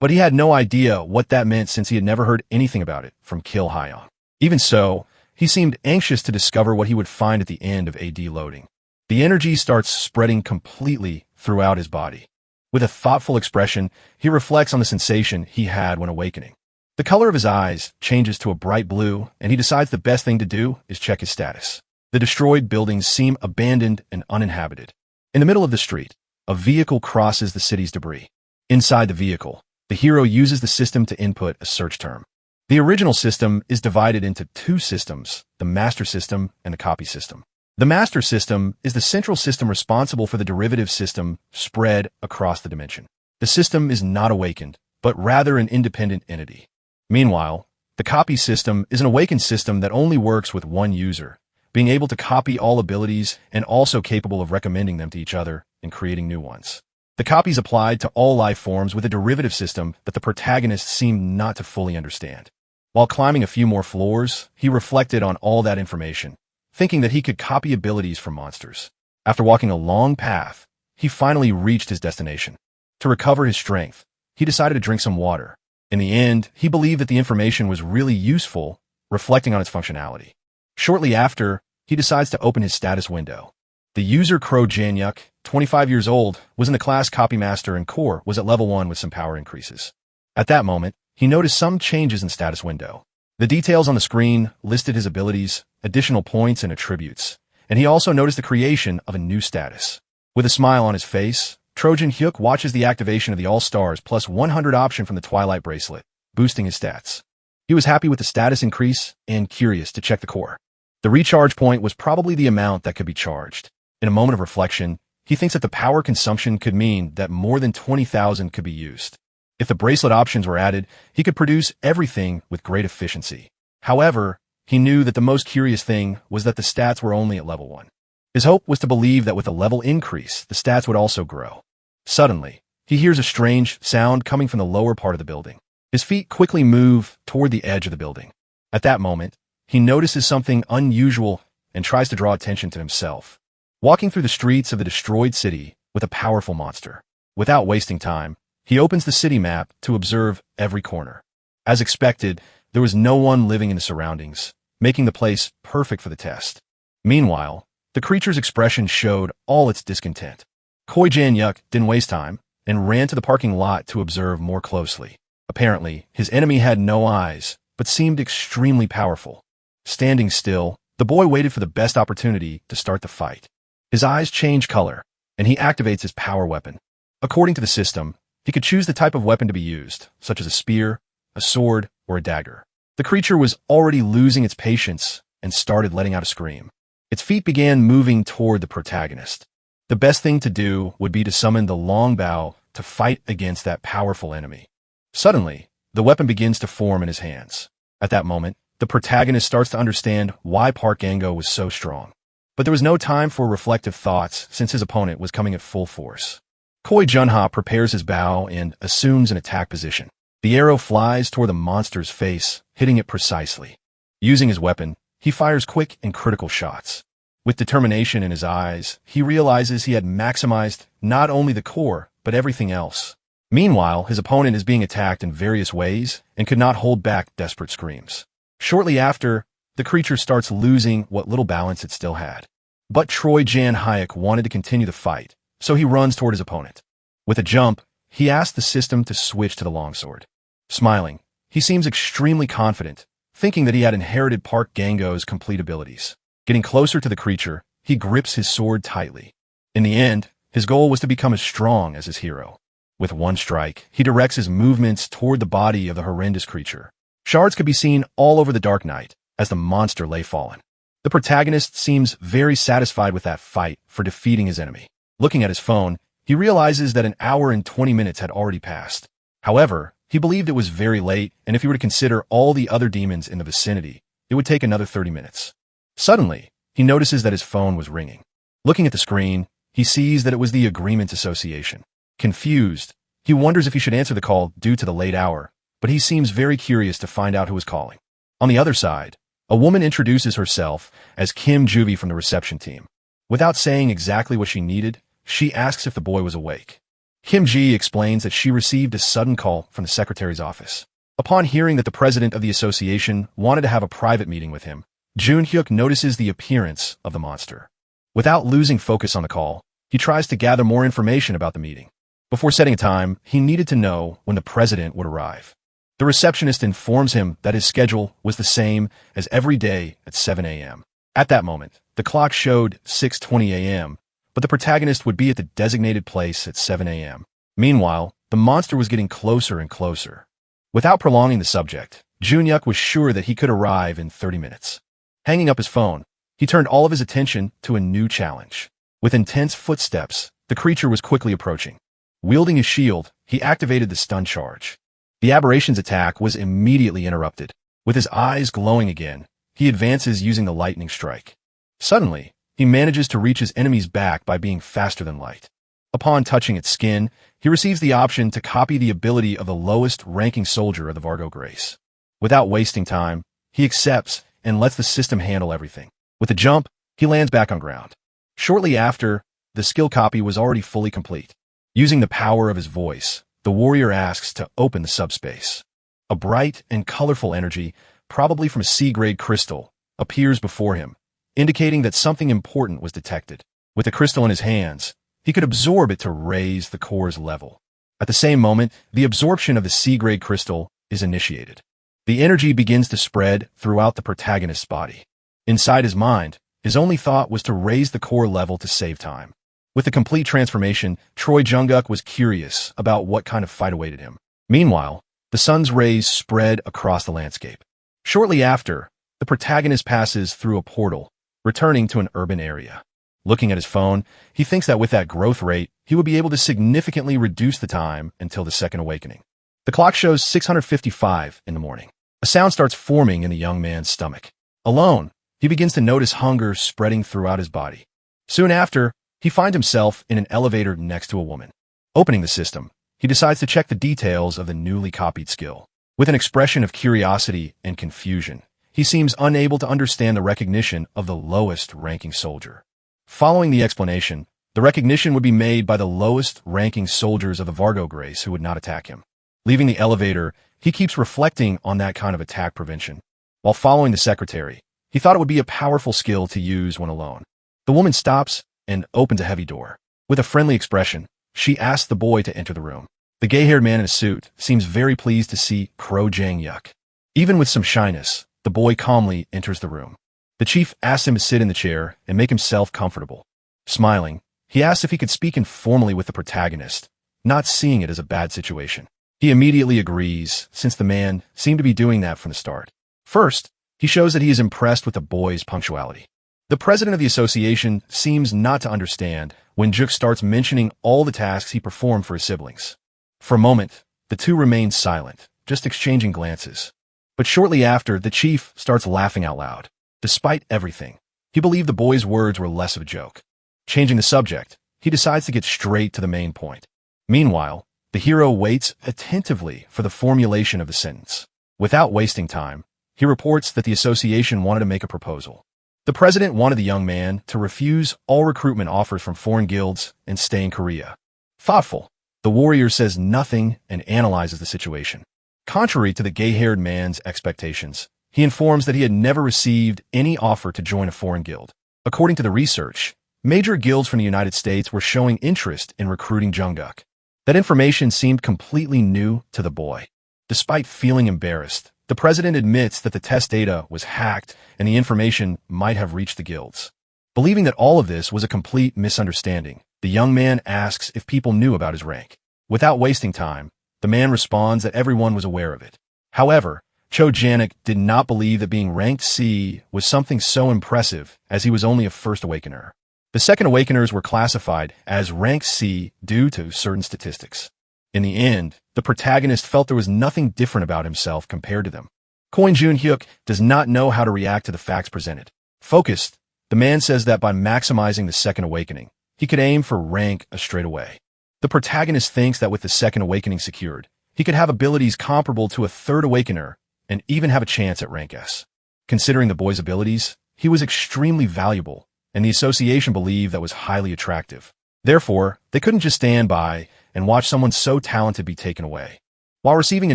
But he had no idea what that meant since he had never heard anything about it from Kill Hyong. Even so, he seemed anxious to discover what he would find at the end of AD loading. The energy starts spreading completely throughout his body. With a thoughtful expression, he reflects on the sensation he had when awakening. The color of his eyes changes to a bright blue, and he decides the best thing to do is check his status. The destroyed buildings seem abandoned and uninhabited. In the middle of the street, a vehicle crosses the city's debris. Inside the vehicle, the hero uses the system to input a search term. The original system is divided into two systems, the master system and the copy system. The master system is the central system responsible for the derivative system spread across the dimension. The system is not awakened, but rather an independent entity. Meanwhile, the copy system is an awakened system that only works with one user, being able to copy all abilities and also capable of recommending them to each other and creating new ones. The copies applied to all life forms with a derivative system that the protagonist seemed not to fully understand. While climbing a few more floors, he reflected on all that information, thinking that he could copy abilities from monsters. After walking a long path, he finally reached his destination. To recover his strength, he decided to drink some water. In the end, he believed that the information was really useful, reflecting on its functionality. Shortly after, he decides to open his status window. The user Crow Janyuk, 25 years old, was in the class Copymaster and Core was at level 1 with some power increases. At that moment, he noticed some changes in status window. The details on the screen listed his abilities, additional points, and attributes, and he also noticed the creation of a new status. With a smile on his face, Trojan Hyuk watches the activation of the All-Stars plus 100 option from the Twilight Bracelet, boosting his stats. He was happy with the status increase and curious to check the core. The recharge point was probably the amount that could be charged. In a moment of reflection, he thinks that the power consumption could mean that more than 20,000 could be used. If the bracelet options were added, he could produce everything with great efficiency. However, he knew that the most curious thing was that the stats were only at level 1. His hope was to believe that with a level increase, the stats would also grow. Suddenly, he hears a strange sound coming from the lower part of the building. His feet quickly move toward the edge of the building. At that moment, he notices something unusual and tries to draw attention to himself. Walking through the streets of the destroyed city with a powerful monster. Without wasting time, he opens the city map to observe every corner. As expected, there was no one living in the surroundings, making the place perfect for the test. Meanwhile, the creature's expression showed all its discontent. Koi Jan-yuk didn't waste time and ran to the parking lot to observe more closely. Apparently, his enemy had no eyes, but seemed extremely powerful. Standing still, the boy waited for the best opportunity to start the fight. His eyes change color, and he activates his power weapon. According to the system, he could choose the type of weapon to be used, such as a spear, a sword, or a dagger. The creature was already losing its patience and started letting out a scream. Its feet began moving toward the protagonist. The best thing to do would be to summon the long bow to fight against that powerful enemy. Suddenly, the weapon begins to form in his hands. At that moment, the protagonist starts to understand why Park Gango was so strong. But there was no time for reflective thoughts since his opponent was coming at full force. Koi Junha prepares his bow and assumes an attack position. The arrow flies toward the monster's face, hitting it precisely. Using his weapon, he fires quick and critical shots. With determination in his eyes, he realizes he had maximized not only the core, but everything else. Meanwhile, his opponent is being attacked in various ways and could not hold back desperate screams. Shortly after, the creature starts losing what little balance it still had. But Troy Jan-hyuk wanted to continue the fight, so he runs toward his opponent. With a jump, he asks the system to switch to the longsword. Smiling, he seems extremely confident, thinking that he had inherited Park Gango's complete abilities. Getting closer to the creature, he grips his sword tightly. In the end, his goal was to become as strong as his hero. With one strike, he directs his movements toward the body of the horrendous creature. Shards could be seen all over the dark night as the monster lay fallen. The protagonist seems very satisfied with that fight for defeating his enemy. Looking at his phone, he realizes that an hour and 20 minutes had already passed. However, he believed it was very late, and if he were to consider all the other demons in the vicinity, it would take another 30 minutes. Suddenly, he notices that his phone was ringing. Looking at the screen, he sees that it was the Agreement Association. Confused, he wonders if he should answer the call due to the late hour, but he seems very curious to find out who is calling. On the other side, a woman introduces herself as Kim Juvie from the reception team. Without saying exactly what she needed, she asks if the boy was awake. Kim Ji explains that she received a sudden call from the secretary's office. Upon hearing that the president of the association wanted to have a private meeting with him, Jun-hyuk notices the appearance of the monster. Without losing focus on the call, he tries to gather more information about the meeting. Before setting a time, he needed to know when the president would arrive. The receptionist informs him that his schedule was the same as every day at 7 a.m. At that moment, the clock showed 6:20 a.m., but the protagonist would be at the designated place at 7 a.m. Meanwhile, the monster was getting closer and closer. Without prolonging the subject, Jun-hyuk was sure that he could arrive in 30 minutes. Hanging up his phone, he turned all of his attention to a new challenge. With intense footsteps, the creature was quickly approaching. Wielding his shield, he activated the stun charge. The aberration's attack was immediately interrupted. With his eyes glowing again, he advances using the lightning strike. Suddenly, he manages to reach his enemy's back by being faster than light. Upon touching its skin, he receives the option to copy the ability of the lowest-ranking soldier of the Vargo Grace. Without wasting time, he accepts and lets the system handle everything. With a jump, he lands back on ground. Shortly after, the skill copy was already fully complete. Using the power of his voice, the warrior asks to open the subspace. A bright and colorful energy, probably from a C-grade crystal, appears before him, indicating that something important was detected. With the crystal in his hands, he could absorb it to raise the core's level. At the same moment, the absorption of the C-grade crystal is initiated. The energy begins to spread throughout the protagonist's body. Inside his mind, his only thought was to raise the core level to save time. With the complete transformation, Troy Jung-guk was curious about what kind of fight awaited him. Meanwhile, the sun's rays spread across the landscape. Shortly after, the protagonist passes through a portal, returning to an urban area. Looking at his phone, he thinks that with that growth rate, he would be able to significantly reduce the time until the second awakening. The clock shows 6:55 in the morning. A sound starts forming in the young man's stomach. Alone, he begins to notice hunger spreading throughout his body. Soon after, he finds himself in an elevator next to a woman. Opening the system, he decides to check the details of the newly copied skill. With an expression of curiosity and confusion, he seems unable to understand the recognition of the lowest-ranking soldier. Following the explanation, the recognition would be made by the lowest-ranking soldiers of the Vargo Grace who would not attack him. Leaving the elevator, he keeps reflecting on that kind of attack prevention. While following the secretary, he thought it would be a powerful skill to use when alone. The woman stops and opens a heavy door. With a friendly expression, she asks the boy to enter the room. The gay-haired man in a suit seems very pleased to see Crow Jang Yuk. Even with some shyness, the boy calmly enters the room. The chief asks him to sit in the chair and make himself comfortable. Smiling, he asks if he could speak informally with the protagonist, not seeing it as a bad situation. He immediately agrees, since the man seemed to be doing that from the start. First, he shows that he is impressed with the boy's punctuality. The president of the association seems not to understand when Juk starts mentioning all the tasks he performed for his siblings. For a moment, the two remain silent, just exchanging glances. But shortly after, the chief starts laughing out loud. Despite everything, he believed the boy's words were less of a joke. Changing the subject, he decides to get straight to the main point. Meanwhile, the hero waits attentively for the formulation of the sentence. Without wasting time, he reports that the association wanted to make a proposal. The president wanted the young man to refuse all recruitment offers from foreign guilds and stay in Korea. Thoughtful, the warrior says nothing and analyzes the situation. Contrary to the gay-haired man's expectations, he informs that he had never received any offer to join a foreign guild. According to the research, major guilds from the United States were showing interest in recruiting Jungkook. That information seemed completely new to the boy. Despite feeling embarrassed, the president admits that the test data was hacked and the information might have reached the guilds. Believing that all of this was a complete misunderstanding, the young man asks if people knew about his rank. Without wasting time, the man responds that everyone was aware of it. However, Cho Janik did not believe that being ranked C was something so impressive, as he was only a first awakener. The second awakeners were classified as rank C due to certain statistics. In the end, the protagonist felt there was nothing different about himself compared to them. Koin Jun Hyuk does not know how to react to the facts presented. Focused, the man says that by maximizing the second awakening, he could aim for rank A straight away. The protagonist thinks that with the second awakening secured, he could have abilities comparable to a third awakener and even have a chance at rank S. Considering the boy's abilities, he was extremely valuable, and the association believed that was highly attractive. Therefore, they couldn't just stand by and watch someone so talented be taken away. While receiving a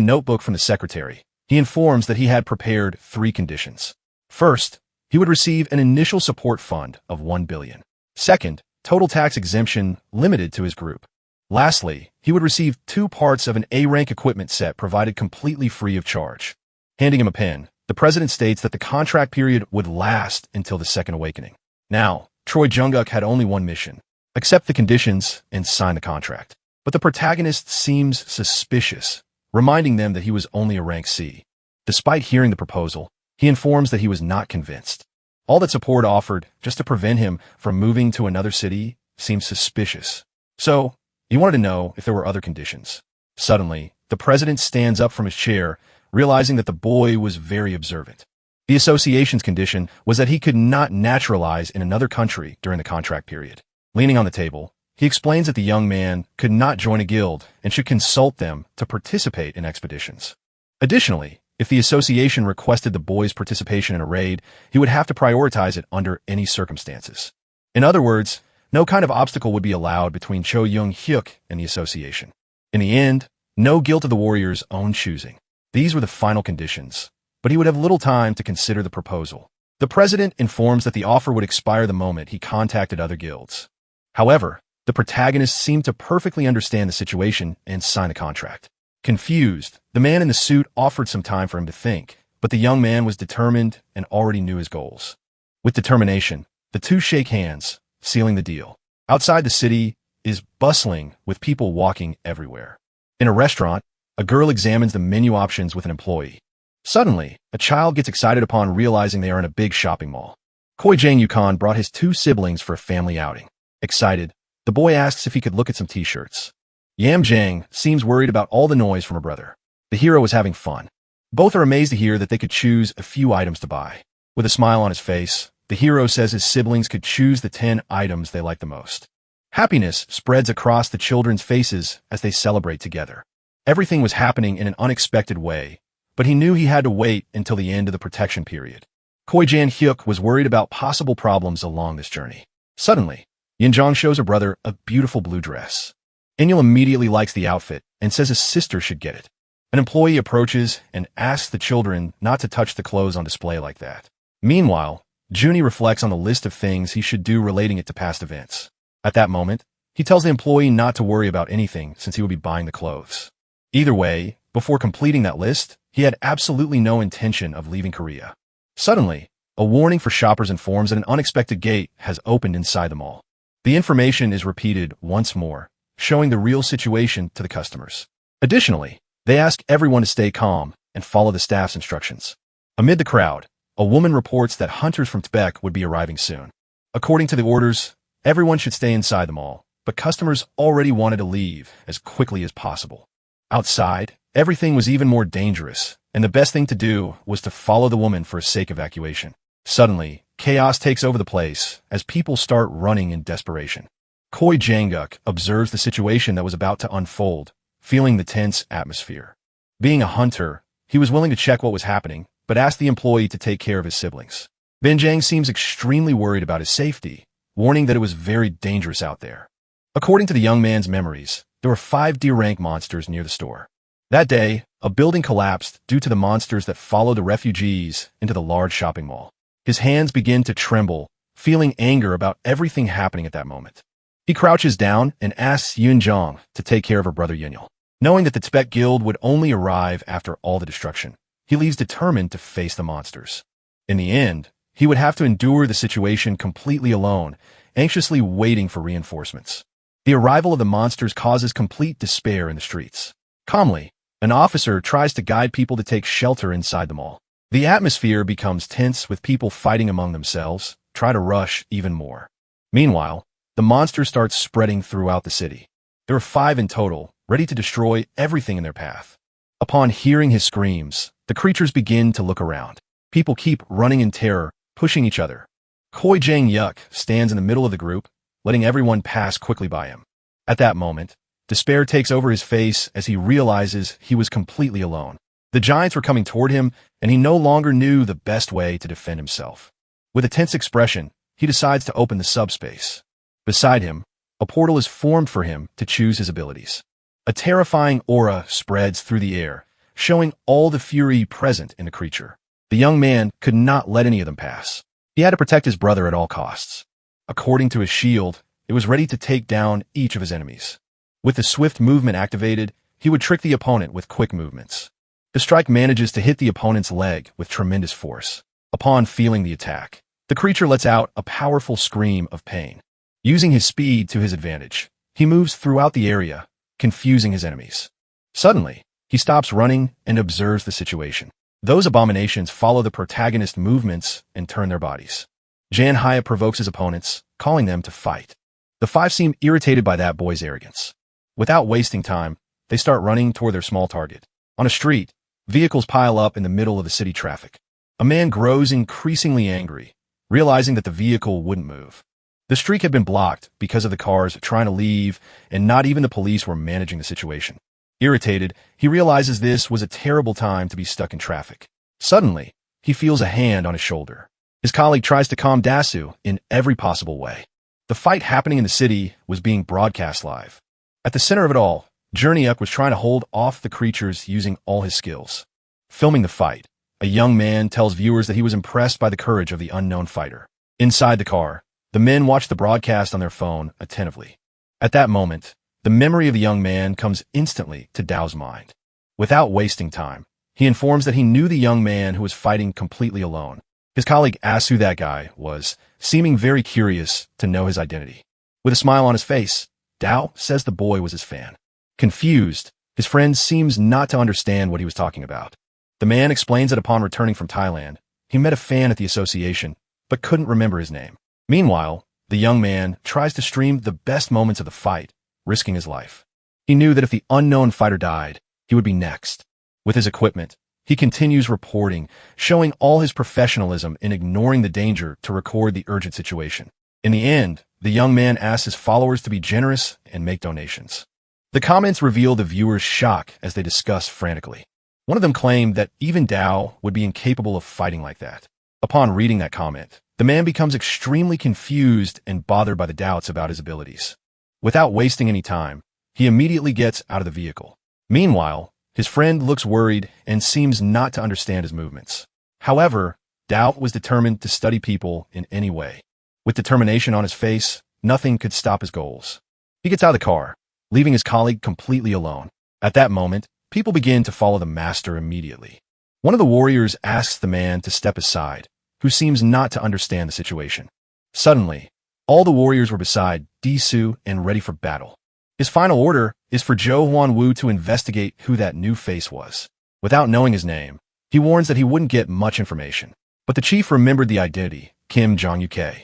notebook from the secretary, he informs that he had prepared 3 conditions. First, he would receive an initial support fund of 1 billion. Second, total tax exemption limited to his group. Lastly, he would receive 2 parts of an A-rank equipment set provided completely free of charge. Handing him a pen, the president states that the contract period would last until the second awakening. Now, Choi Jungkook had only one mission: accept the conditions and sign the contract. But the protagonist seems suspicious, reminding them that he was only a rank C. Despite hearing the proposal, he informs that he was not convinced. All that support offered, just to prevent him from moving to another city, seems suspicious. So, he wanted to know if there were other conditions. Suddenly, the president stands up from his chair, realizing that the boy was very observant. The association's condition was that he could not naturalize in another country during the contract period. Leaning on the table, he explains that the young man could not join a guild and should consult them to participate in expeditions. Additionally, if the association requested the boy's participation in a raid, he would have to prioritize it under any circumstances. In other words, no kind of obstacle would be allowed between Cho Young Hyuk and the association. In the end, no guilt of the warrior's own choosing. These were the final conditions, but he would have little time to consider the proposal. The president informs that the offer would expire the moment he contacted other guilds. However, the protagonist seemed to perfectly understand the situation and sign the contract. Confused, the man in the suit offered some time for him to think, but the young man was determined and already knew his goals. With determination, the two shake hands, sealing the deal. Outside the city is bustling with people walking everywhere. In a restaurant, a girl examines the menu options with an employee. Suddenly, a child gets excited upon realizing they are in a big shopping mall. Koi Jang Yukon brought his 2 siblings for a family outing. Excited, the boy asks if he could look at some t-shirts. Yam Jang seems worried about all the noise from her brother. The hero is having fun. Both are amazed to hear that they could choose a few items to buy. With a smile on his face, the hero says his siblings could choose the 10 items they like the most. Happiness spreads across the children's faces as they celebrate together. Everything was happening in an unexpected way, but he knew he had to wait until the end of the protection period. Koi Jan-hyuk was worried about possible problems along this journey. Suddenly, Yinjong shows her brother a beautiful blue dress. Inyul immediately likes the outfit and says his sister should get it. An employee approaches and asks the children not to touch the clothes on display like that. Meanwhile, Junie reflects on the list of things he should do relating it to past events. At that moment, he tells the employee not to worry about anything since he will be buying the clothes. Either way, before completing that list, he had absolutely no intention of leaving Korea. Suddenly, a warning for shoppers informs that an unexpected gate has opened inside the mall. The information is repeated once more, showing the real situation to the customers. Additionally, they ask everyone to stay calm and follow the staff's instructions. Amid the crowd, a woman reports that hunters from Tibet would be arriving soon. According to the orders, everyone should stay inside the mall, but customers already wanted to leave as quickly as possible. Outside, everything was even more dangerous, and the best thing to do was to follow the woman for a safe evacuation. Suddenly, chaos takes over the place as people start running in desperation. Koi Jang-guk observes the situation that was about to unfold, feeling the tense atmosphere. Being a hunter, he was willing to check what was happening, but asked the employee to take care of his siblings. Benjang seems extremely worried about his safety, warning that it was very dangerous out there. According to the young man's memories, there were 5 D-rank monsters near the store. That day, a building collapsed due to the monsters that followed the refugees into the large shopping mall. His hands begin to tremble, feeling anger about everything happening at that moment. He crouches down and asks Yunjong to take care of her brother Yunil. Knowing that the Tibet Guild would only arrive after all the destruction, he leaves determined to face the monsters. In the end, he would have to endure the situation completely alone, anxiously waiting for reinforcements. The arrival of the monsters causes complete despair in the streets. Calmly, an officer tries to guide people to take shelter inside the mall. The atmosphere becomes tense with people fighting among themselves, try to rush even more. Meanwhile, the monsters start spreading throughout the city. There are 5 in total, ready to destroy everything in their path. Upon hearing his screams, the creatures begin to look around. People keep running in terror, pushing each other. Koi Jang-yuk stands in the middle of the group, letting everyone pass quickly by him. At that moment, despair takes over his face as he realizes he was completely alone. The giants were coming toward him, and he no longer knew the best way to defend himself. With a tense expression, he decides to open the subspace. Beside him, a portal is formed for him to choose his abilities. A terrifying aura spreads through the air, showing all the fury present in the creature. The young man could not let any of them pass. He had to protect his brother at all costs. According to his shield, it was ready to take down each of his enemies. With the swift movement activated, he would trick the opponent with quick movements. The strike manages to hit the opponent's leg with tremendous force. Upon feeling the attack, the creature lets out a powerful scream of pain. Using his speed to his advantage, he moves throughout the area, confusing his enemies. Suddenly, he stops running and observes the situation. Those abominations follow the protagonist's movements and turn their bodies. Jan Haya provokes his opponents, calling them to fight. The 5 seem irritated by that boy's arrogance. Without wasting time, they start running toward their small target. On a street, vehicles pile up in the middle of the city traffic. A man grows increasingly angry, realizing that the vehicle wouldn't move. The street had been blocked because of the cars trying to leave, and not even the police were managing the situation. Irritated, he realizes this was a terrible time to be stuck in traffic. Suddenly, he feels a hand on his shoulder. His colleague tries to calm Dasu in every possible way. The fight happening in the city was being broadcast live. At the center of it all, Jerniuk was trying to hold off the creatures using all his skills. Filming the fight, a young man tells viewers that he was impressed by the courage of the unknown fighter. Inside the car, the men watch the broadcast on their phone attentively. At that moment, the memory of the young man comes instantly to Dao's mind. Without wasting time, he informs that he knew the young man who was fighting completely alone. His colleague asks who that guy was, seeming very curious to know his identity. With a smile on his face, Dao says the boy was his fan. Confused, his friend seems not to understand what he was talking about. The man explains that upon returning from Thailand, he met a fan at the association, but couldn't remember his name. Meanwhile, the young man tries to stream the best moments of the fight, risking his life. He knew that if the unknown fighter died, he would be next. With his equipment, he continues reporting, showing all his professionalism in ignoring the danger to record the urgent situation. In the end, the young man asks his followers to be generous and make donations. The comments reveal the viewers' shock as they discuss frantically. One of them claimed that even Dao would be incapable of fighting like that. Upon reading that comment, the man becomes extremely confused and bothered by the doubts about his abilities. Without wasting any time, he immediately gets out of the vehicle. Meanwhile, his friend looks worried and seems not to understand his movements. However, Dao was determined to study people in any way. With determination on his face, nothing could stop his goals. He gets out of the car, leaving his colleague completely alone. At that moment, people begin to follow the master immediately. One of the warriors asks the man to step aside, who seems not to understand the situation. Suddenly, all the warriors were beside Disu and ready for battle. His final order is for Zhou Huanwu to investigate who that new face was. Without knowing his name, he warns that he wouldn't get much information. But the chief remembered the identity, Kim Jong-uk.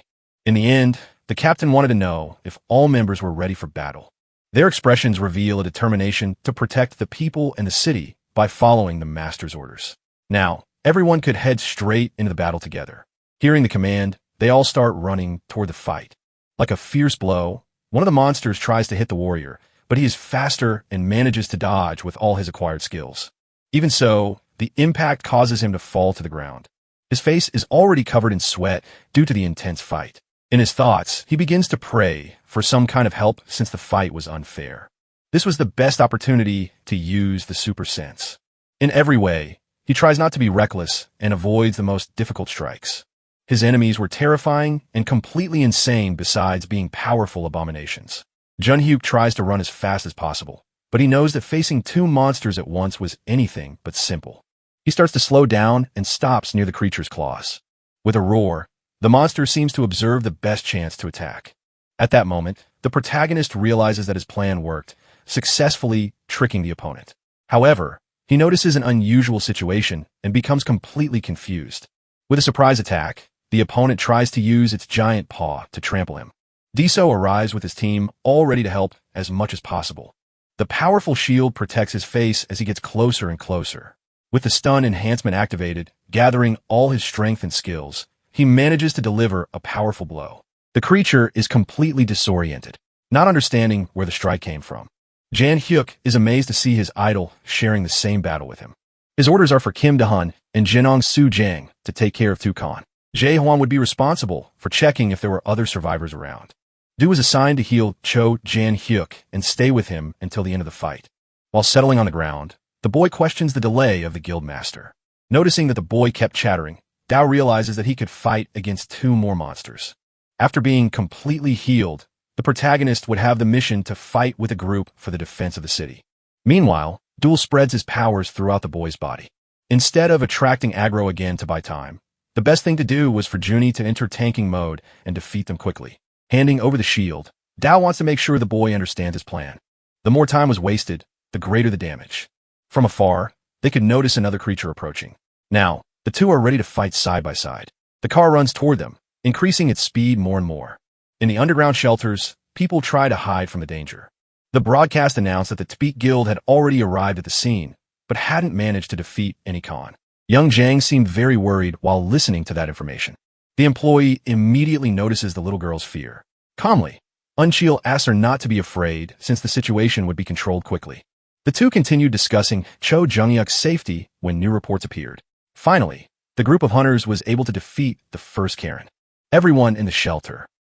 In the end, the captain wanted to know if all members were ready for battle. Their expressions reveal a determination to protect the people and the city by following the master's orders. Now, everyone could head straight into the battle together. Hearing the command, they all start running toward the fight. Like a fierce blow, one of the monsters tries to hit the warrior, but he is faster and manages to dodge with all his acquired skills. Even so, the impact causes him to fall to the ground. His face is already covered in sweat due to the intense fight. In his thoughts, he begins to pray for some kind of help since the fight was unfair. This was the best opportunity to use the super sense. In every way, he tries not to be reckless and avoids the most difficult strikes. His enemies were terrifying and completely insane besides being powerful abominations. Junhyuk tries to run as fast as possible, but he knows that facing two monsters at once was anything but simple. He starts to slow down and stops near the creature's claws. With a roar, the monster seems to observe the best chance to attack. At that moment, the protagonist realizes that his plan worked, successfully tricking the opponent. However, he notices an unusual situation and becomes completely confused. With a surprise attack, the opponent tries to use its giant paw to trample him. Diso arrives with his team, all ready to help as much as possible. The powerful shield protects his face as he gets closer and closer. With the stun enhancement activated, gathering all his strength and skills, he manages to deliver a powerful blow. The creature is completely disoriented, not understanding where the strike came from. Jan Hyuk is amazed to see his idol sharing the same battle with him. His orders are for Kim Da-hun and Jinong Su-jang to take care of Tu-kan. Jae-hwan would be responsible for checking if there were other survivors around. Du was assigned to heal Cho Jan-hyuk and stay with him until the end of the fight. While settling on the ground, the boy questions the delay of the guildmaster. Noticing that the boy kept chattering, Dao realizes that he could fight against two more monsters. After being completely healed, the protagonist would have the mission to fight with a group for the defense of the city. Meanwhile, Duel spreads his powers throughout the boy's body. Instead of attracting aggro again to buy time, the best thing to do was for Junie to enter tanking mode and defeat them quickly. Handing over the shield, Dao wants to make sure the boy understands his plan. The more time was wasted, the greater the damage. From afar, they could notice another creature approaching. Now, the two are ready to fight side by side. The car runs toward them, increasing its speed more and more. In the underground shelters, people try to hide from the danger. The broadcast announced that the Tbeat Guild had already arrived at the scene, but hadn't managed to defeat any Khan. Young Jang seemed very worried while listening to that information. The employee immediately notices the little girl's fear. Calmly, Unchil asks her not to be afraid since the situation would be controlled quickly. The two continued discussing Cho Jung-hyuk's safety when new reports appeared. Finally, the group of hunters was able to defeat the first Karen. Everyone in the shelter,